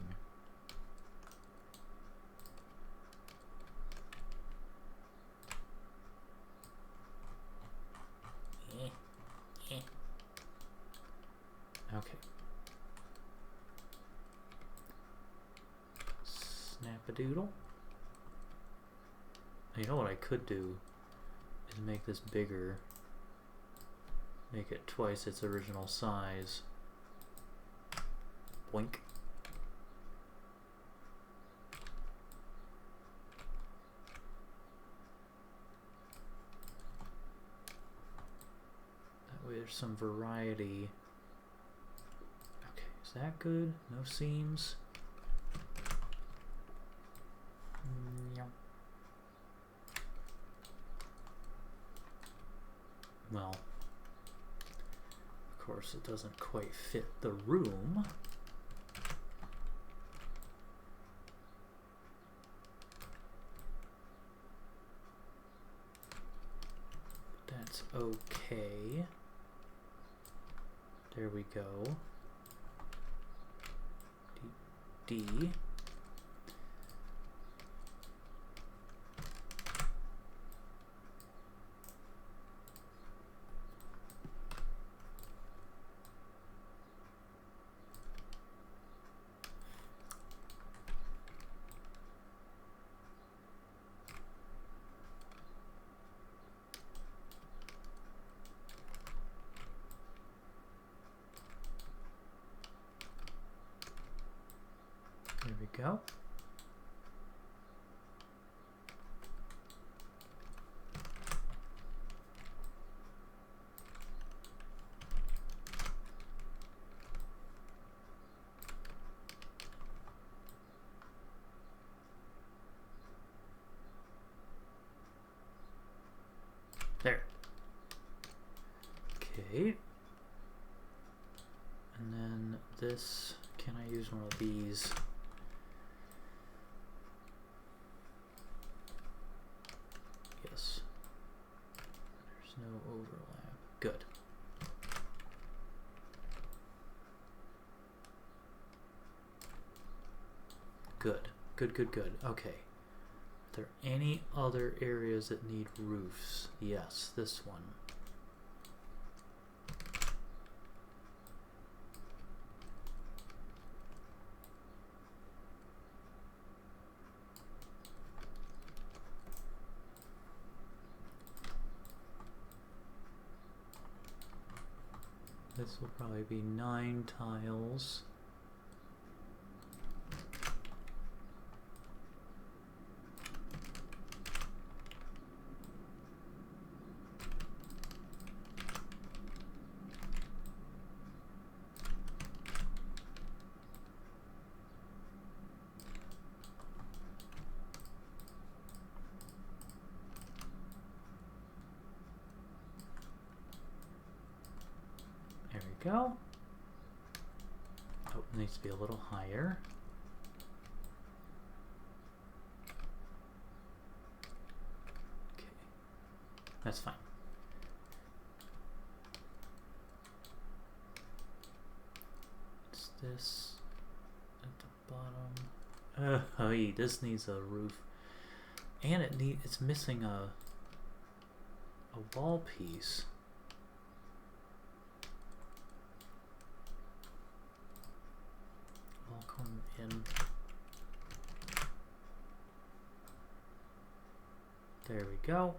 A: Okay. Snap-a-doodle. You know what I could do is make this bigger. Make it twice its original size. Boink. That way there's some variety. Okay, is that good? No seams? Well, of course it doesn't quite fit the room. That's okay. There we go. D. There we go. There. Okay. And then this, can I use one of these? Yes. There's no overlap. Good. Good. Good, good, good. Okay. Are there any other areas that need roofs? Yes, this one. This will probably be 9 tiles. go. Oh, it needs to be a little higher. Okay, that's fine. What's this at the bottom? Oh, this needs a roof, and it's missing a wall piece. I'll come in. There we go.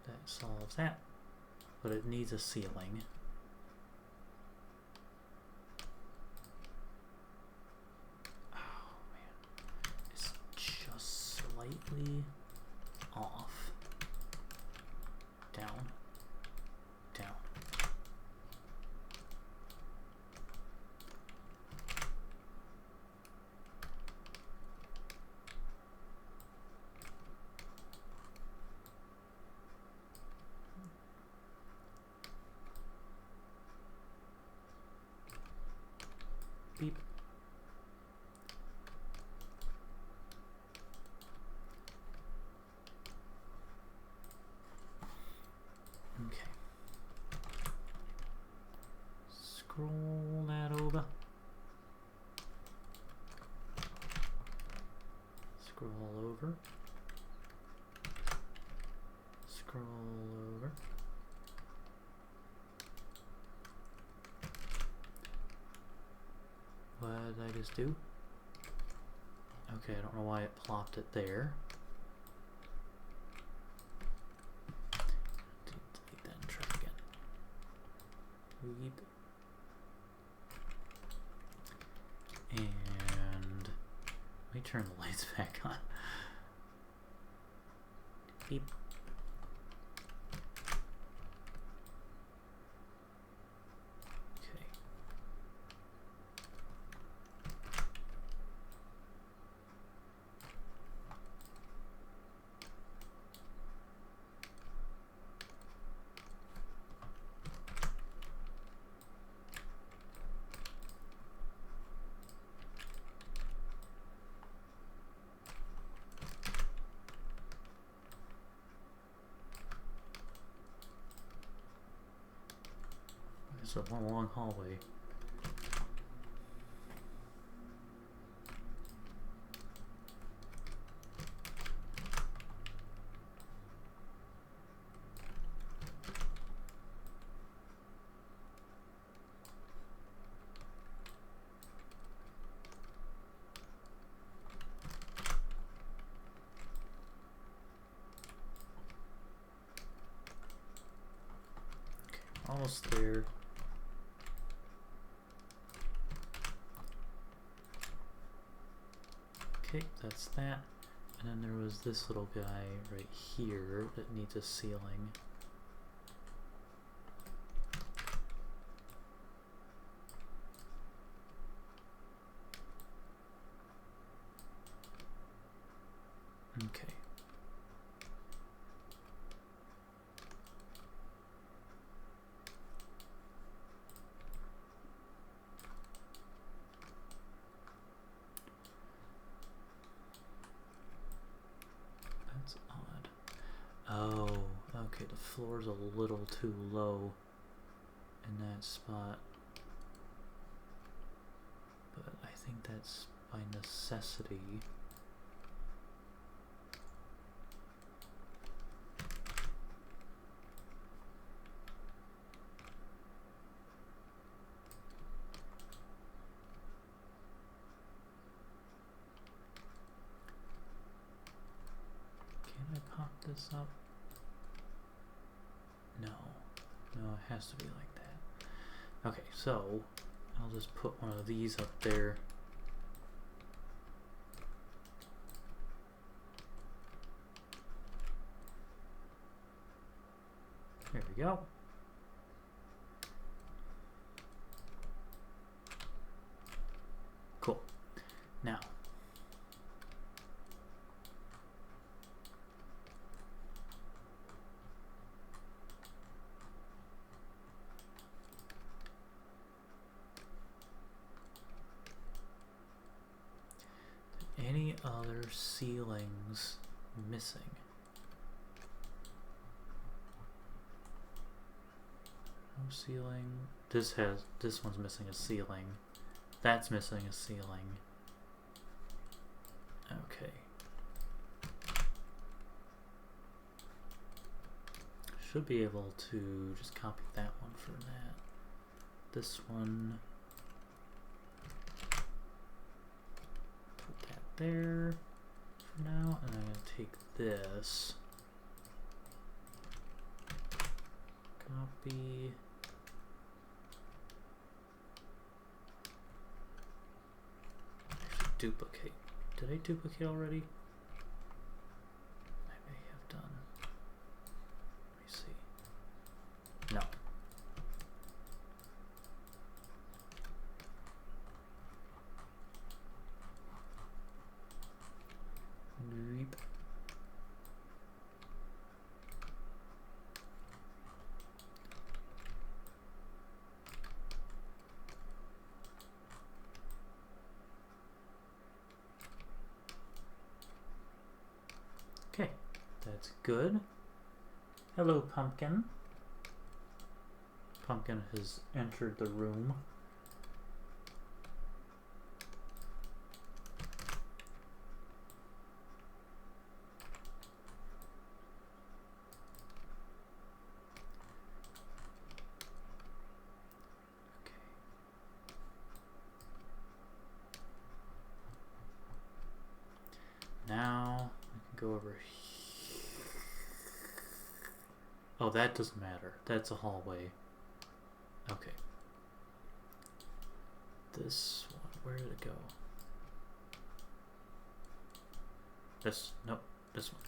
A: That solves that. But it needs a ceiling. Oh man. It's just slightly off. Down. Down. Beep. Okay. Scroll that over. Scroll over. Scroll over. What did I just do? Okay, I don't know why it plopped it there. Delete that and try again. Weep. And let me turn the lights back on. Beep. It's a long hallway. Okay, almost there. Okay, that's that. And then there was this little guy right here that needs a ceiling. Okay. That's odd. Oh, okay, the floor's a little too low in that spot. But I think that's by necessity. Can I pop this up? No. No, it has to be like that. Okay, so I'll just put one of these up there. There we go. Cool. Now, any other ceilings missing? No ceiling. This one's missing a ceiling. That's missing a ceiling. Okay. Should be able to just copy that one for that. This one. Put that there for now, and I'm going to take this. Copy. Actually, duplicate. Did I duplicate already? I may have done. Let me see. No. Nope. Okay, that's good. Hello, Pumpkin. Pumpkin has entered the room. Now I can go over here. Oh, that doesn't matter. That's a hallway. Okay. This one, where did it go? This, nope, this one.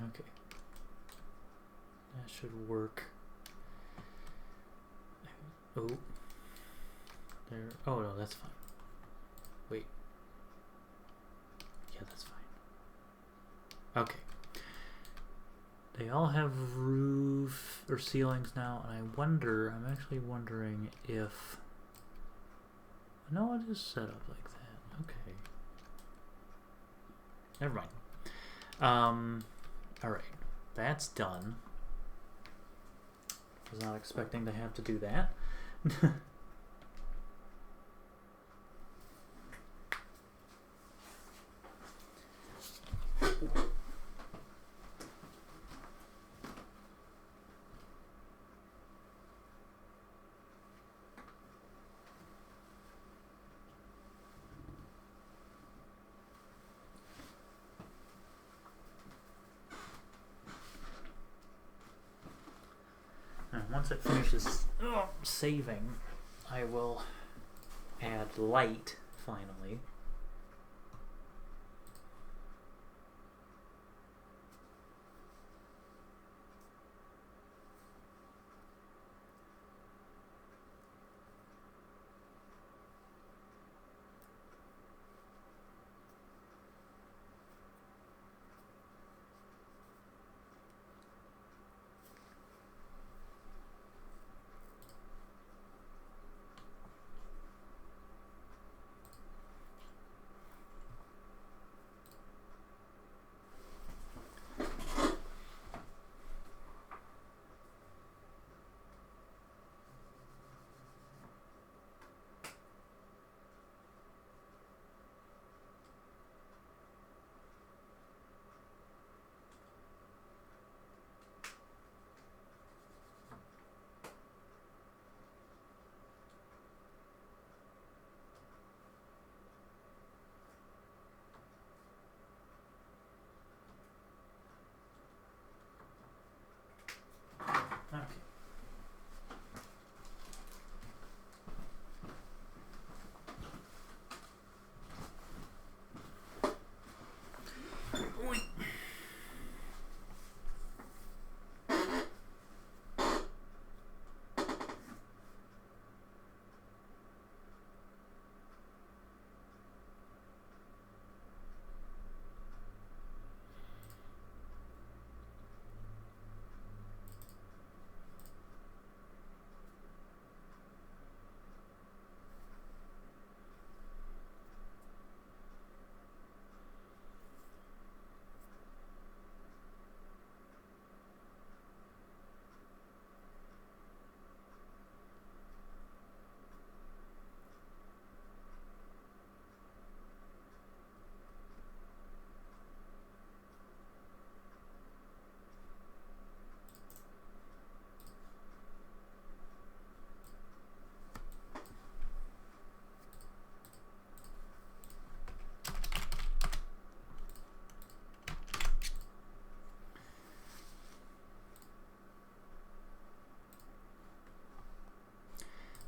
A: Okay. That should work. Oh. There. Oh no, that's fine. Wait. Yeah, that's fine. Okay. They all have roof. or ceilings now, and I'm actually wondering if... No, it is set up like that. Okay. Never mind. Alright. That's done. Was not expecting to have to do that. Once it finishes saving, I will add light finally.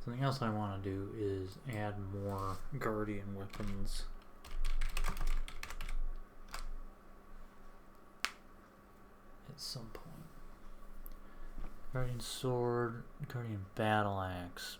A: Something else I want to do is add more guardian weapons. At some point. Guardian sword, guardian battle axe.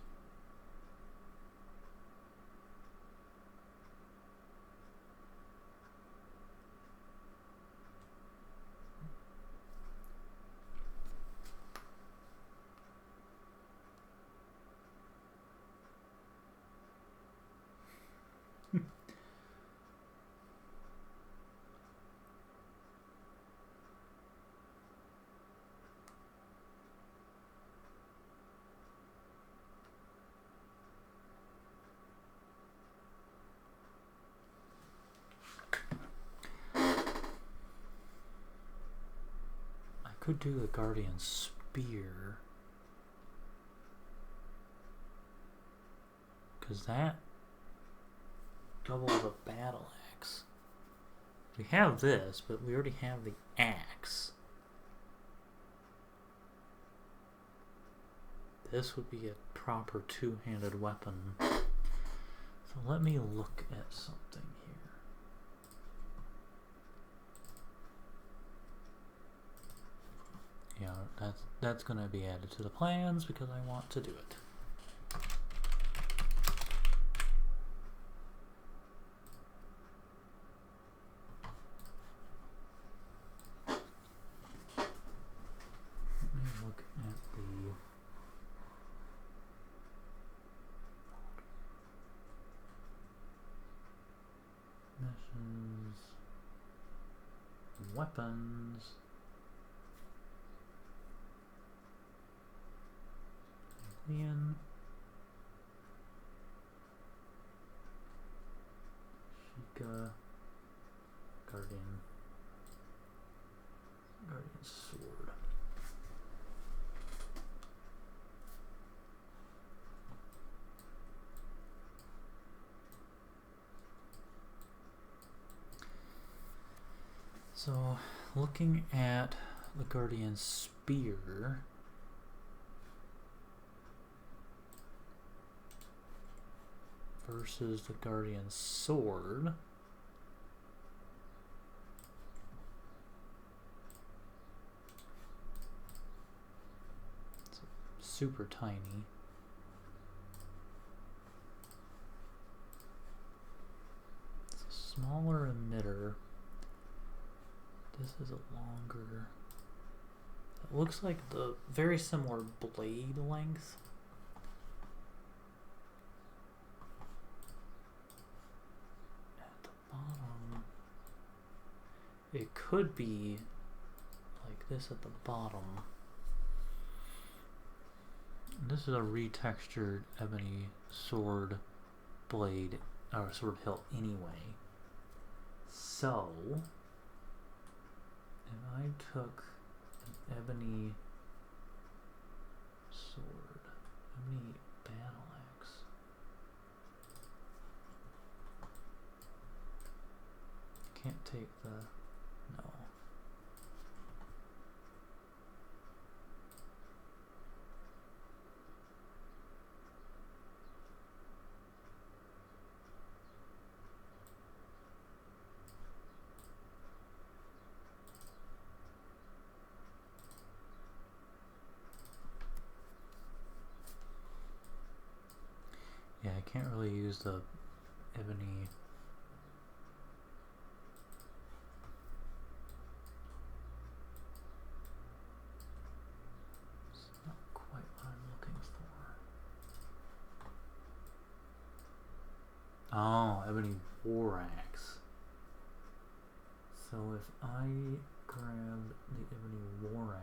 A: Could do the guardian spear, because that doubles the battle axe. We have this, but we already have the axe. This would be a proper two-handed weapon. So let me look at something here. Yeah, that's going to be added to the plans because I want to do it. Let me look at the missions, weapons, alien, Sheikah, Guardian Sword. So, looking at the Guardian Spear, versus the Guardian Sword, it's super tiny. It's a smaller emitter. This is a longer. It looks like the very similar blade length. At the bottom, it could be like this at the bottom. And this is a retextured ebony sword blade or sword hilt anyway. So if I took an ebony sword, ebony battle axe, can't take the, no. Yeah, I can't really use the ebony. It's not quite what I'm looking for. Oh, ebony war axe. So if I grab the ebony war axe,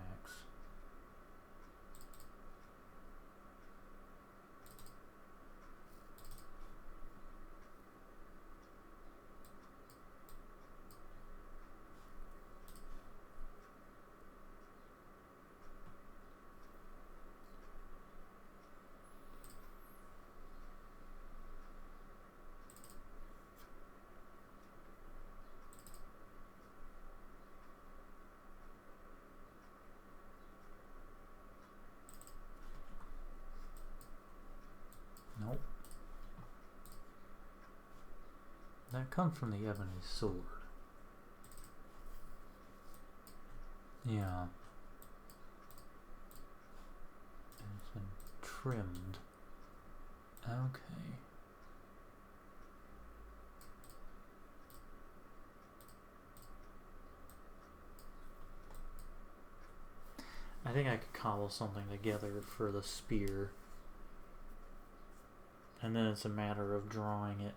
A: nope. That comes from the ebony sword. Yeah. And it's been trimmed. Okay. I think I could cobble something together for the spear. And then it's a matter of drawing it.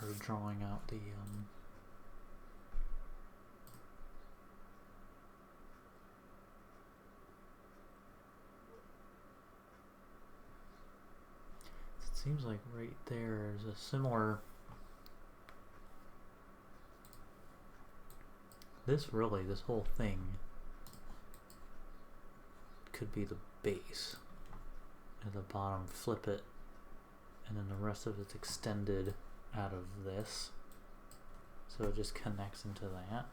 A: Or drawing out the it seems like right there is a similar. This whole thing could be the base. At the bottom, flip it, and then the rest of it's extended out of this. So it just connects into that.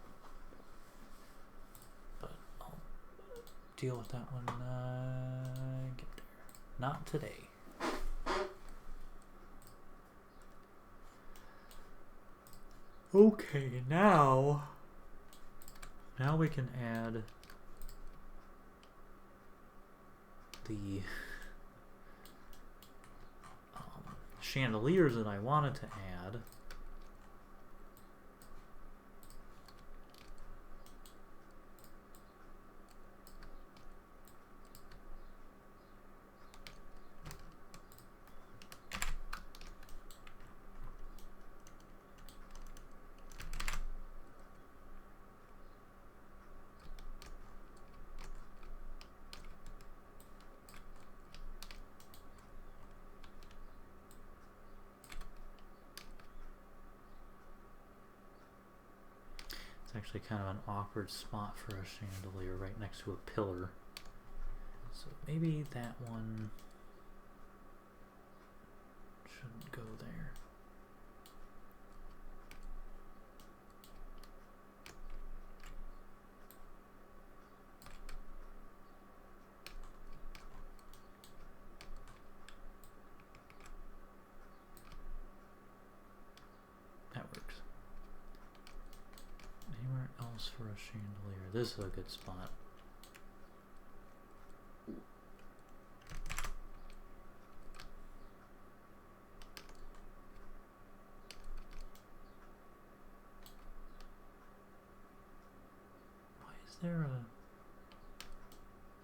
A: But I'll deal with that when I get there. Not today. Okay, now we can add the chandeliers that I wanted to add. actually kind of an awkward spot for a chandelier right next to a pillar. So maybe that one shouldn't go there. That works. Anywhere else for a chandelier? This is a good spot. Why is there a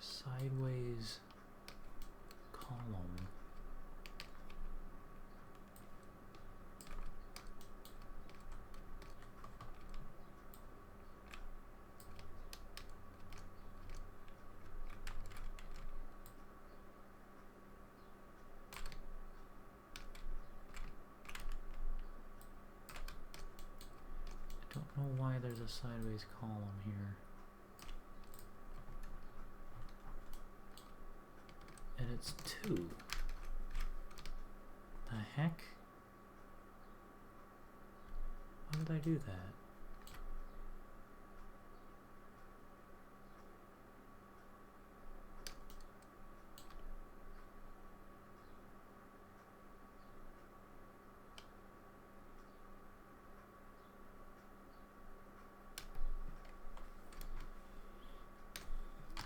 A: sideways column? I don't know why there's a sideways column here. And it's 2. The heck? Why would I do that?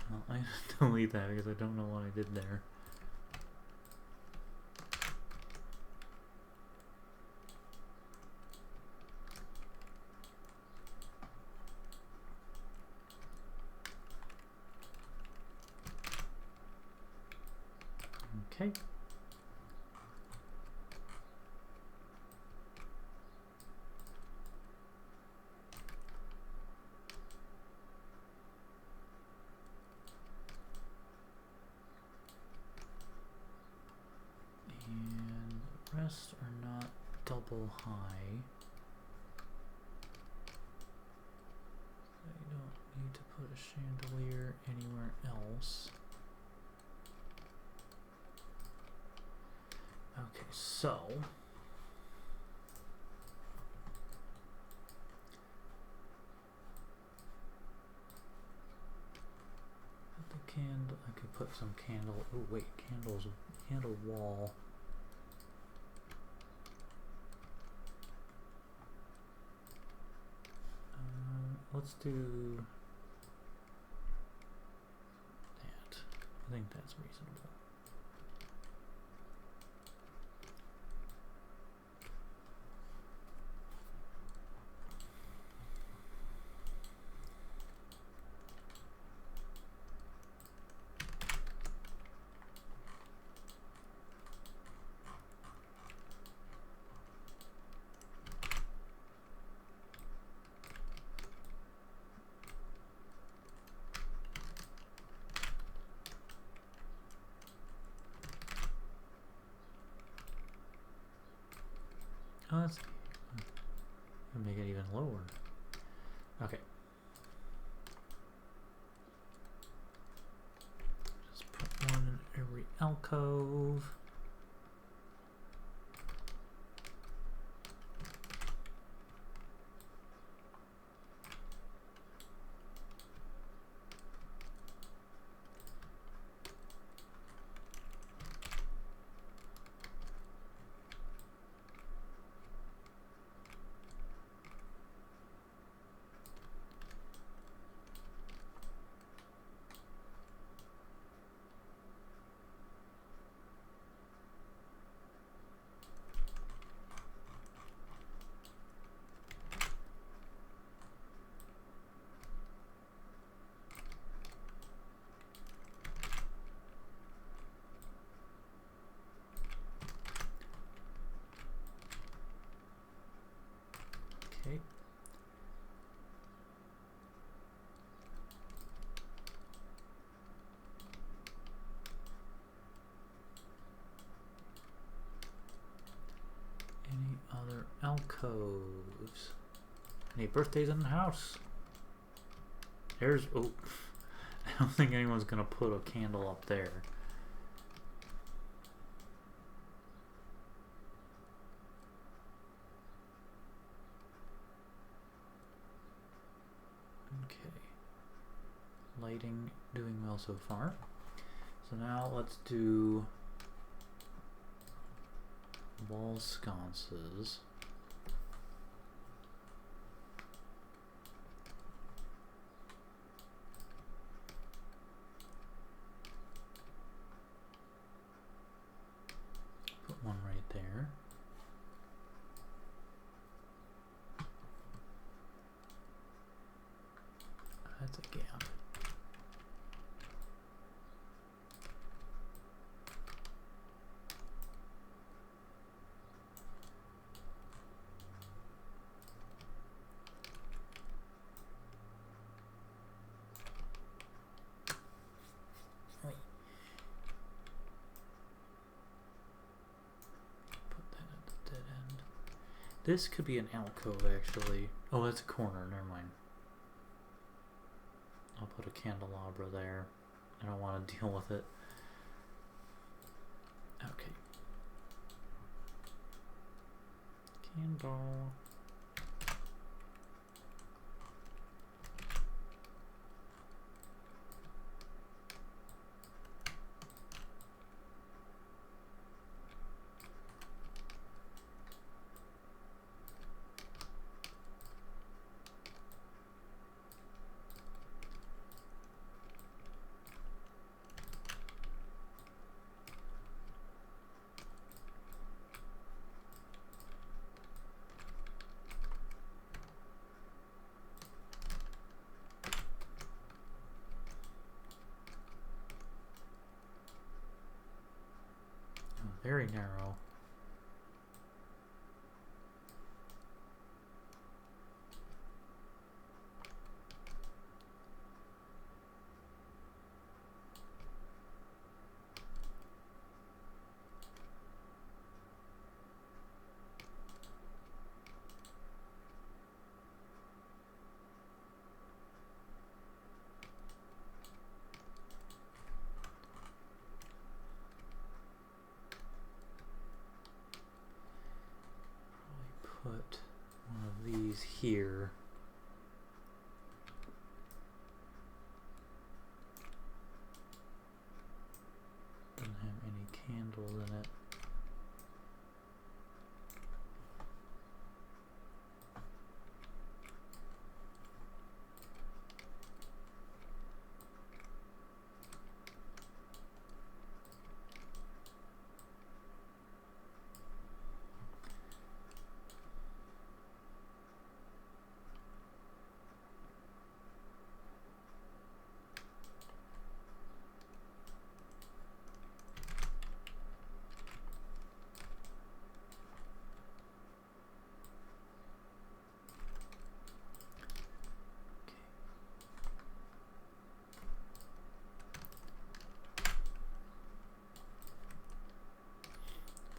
A: Well, I delete that because I don't know what I did there. Okay. And the rest are not double high. I don't need to put a chandelier anywhere else. Okay, so the candle. I could put some candle. Oh wait, candle wall. Let's do that. I think that's reasonable. Oh, that's gonna make it even lower. Okay. Just put one in every alcove. Okay. Any other alcoves? Any birthdays in the house? There's... Oh. I don't think anyone's going to put a candle up there. Okay. Lighting doing well so far. So now let's do wall sconces. Put one right there. That's a gap. This could be an alcove, actually. Oh, that's a corner. Never mind. I'll put a candelabra there. I don't want to deal with it. Okay. Candle. Very narrow. Put one of these here. Doesn't have any candles in it.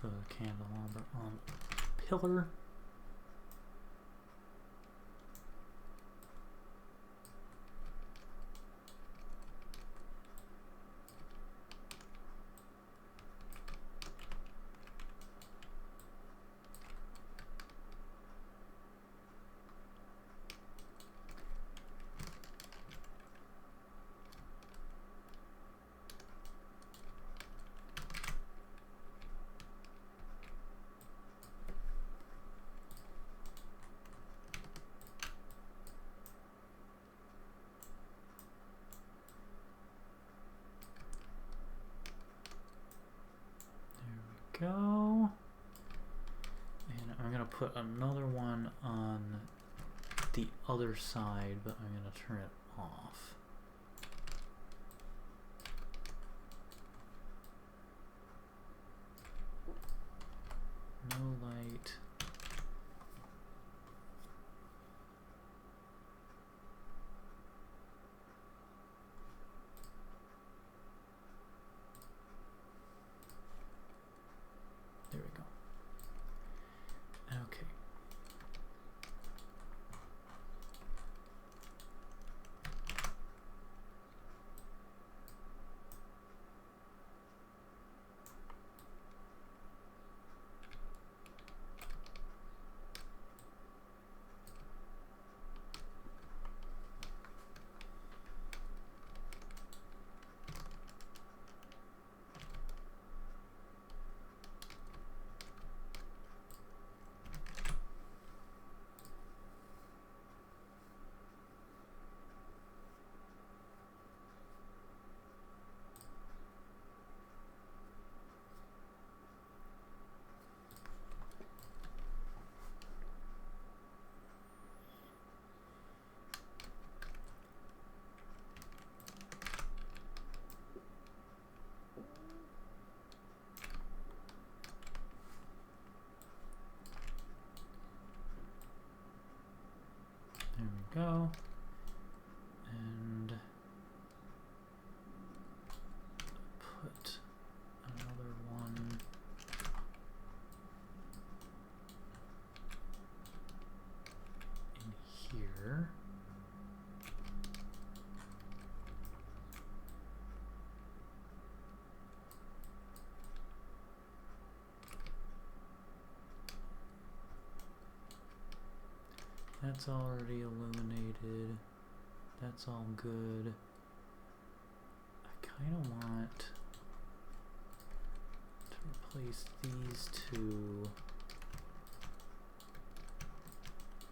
A: Put a candelabra on a pillar. Go. And I'm going to put another one on the other side, but I'm going to turn it off. No light. There we go. Okay. That's already illuminated. That's all good. I kind of want to replace these two.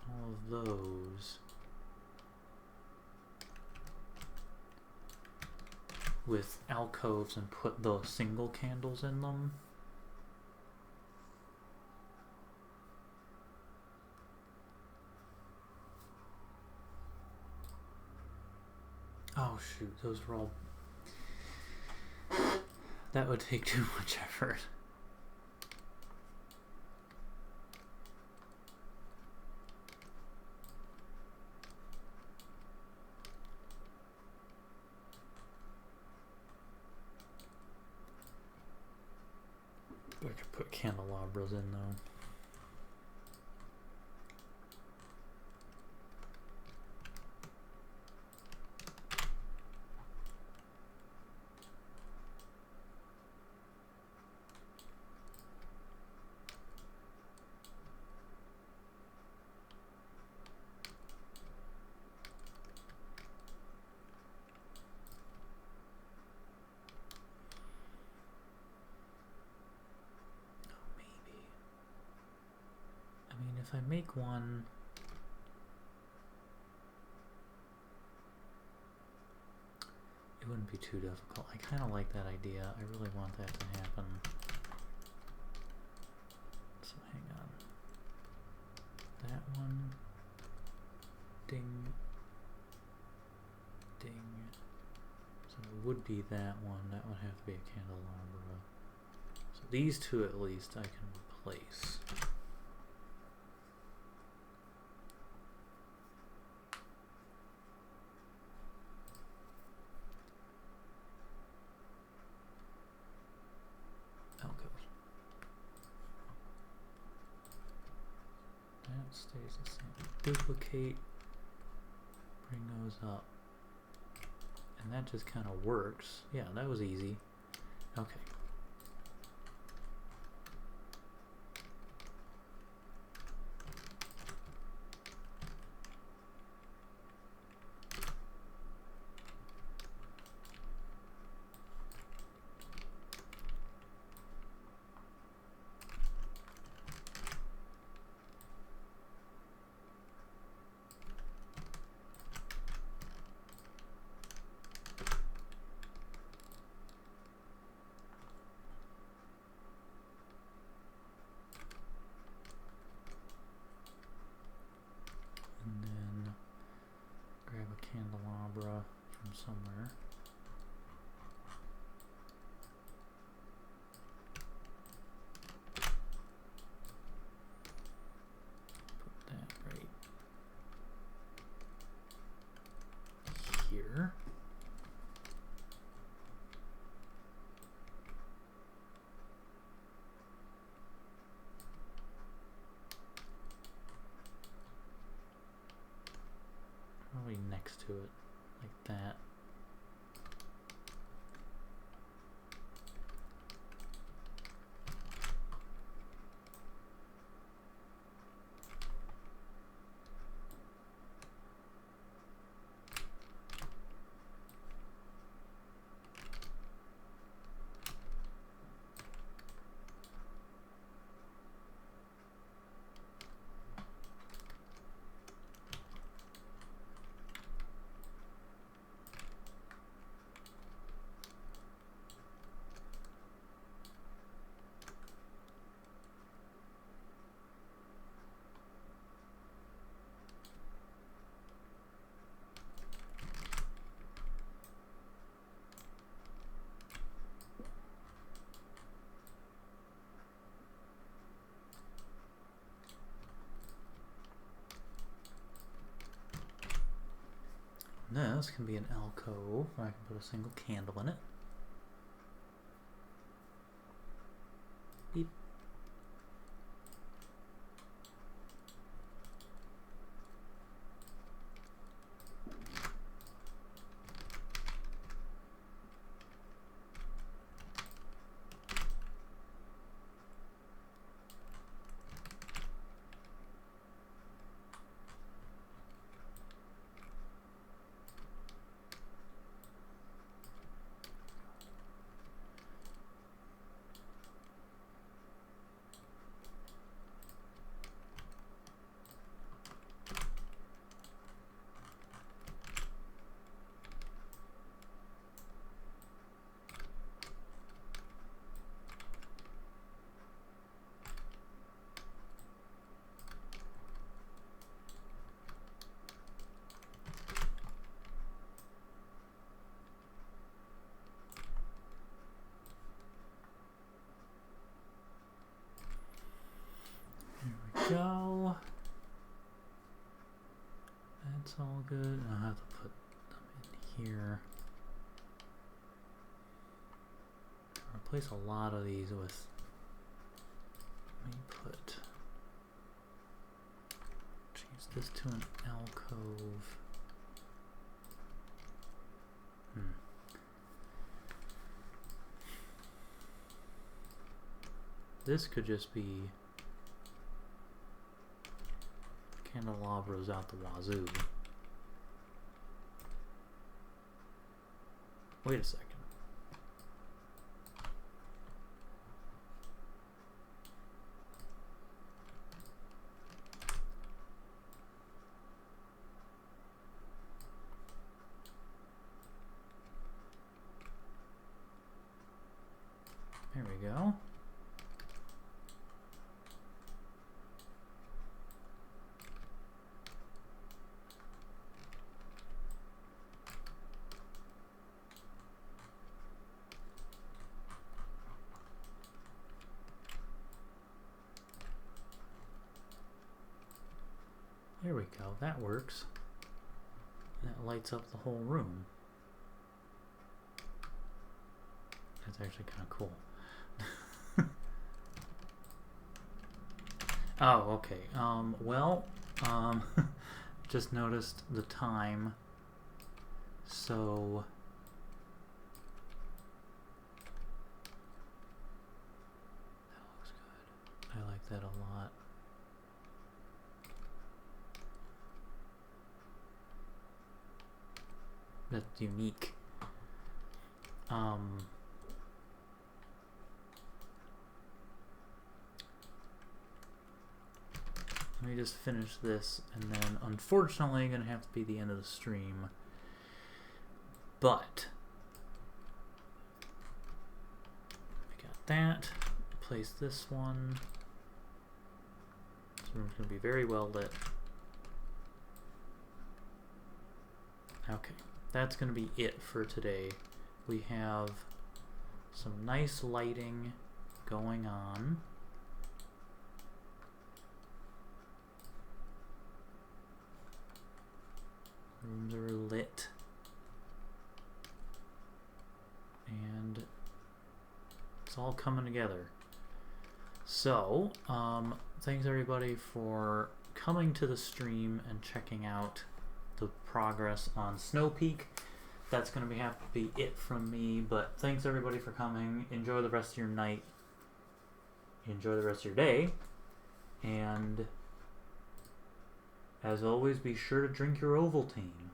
A: All of those with alcoves and put those single candles in them. Oh shoot, those were all... That would take too much effort. I could put candelabras in though. If I make one, it wouldn't be too difficult. I kind of like that idea. I really want that to happen. So hang on. That one. Ding. Ding. So it would be that one. That would have to be a candelabra. So these two at least I can replace. Stays the same. Duplicate, bring those up, and that just kind of works. Yeah, that was easy. Okay. Candelabra from somewhere. Put that right here. Probably next to it, like that. This can be an alcove where I can put a single candle in it. Beep. go. That's all good. I'll have to put them in here. I'll replace a lot of these with. Let me change this to an alcove. This could just be candelabras out the wazoo. Wait a second. There we go. There we go, that works. That lights up the whole room. That's actually kind of cool. Oh, okay. Just noticed the time. So that looks good. I like that a lot. That's unique. Let me just finish this, and then unfortunately gonna have to be the end of the stream. But we got that. Place this one. This room's gonna be very well lit. Okay, that's gonna be it for today. We have some nice lighting going on. Rooms are lit. And it's all coming together. So, thanks everybody for coming to the stream and checking out the progress on Snowpeak. That's going to have to be it from me, but thanks everybody for coming. Enjoy the rest of your night. Enjoy the rest of your day. And as always, be sure to drink your Ovaltine.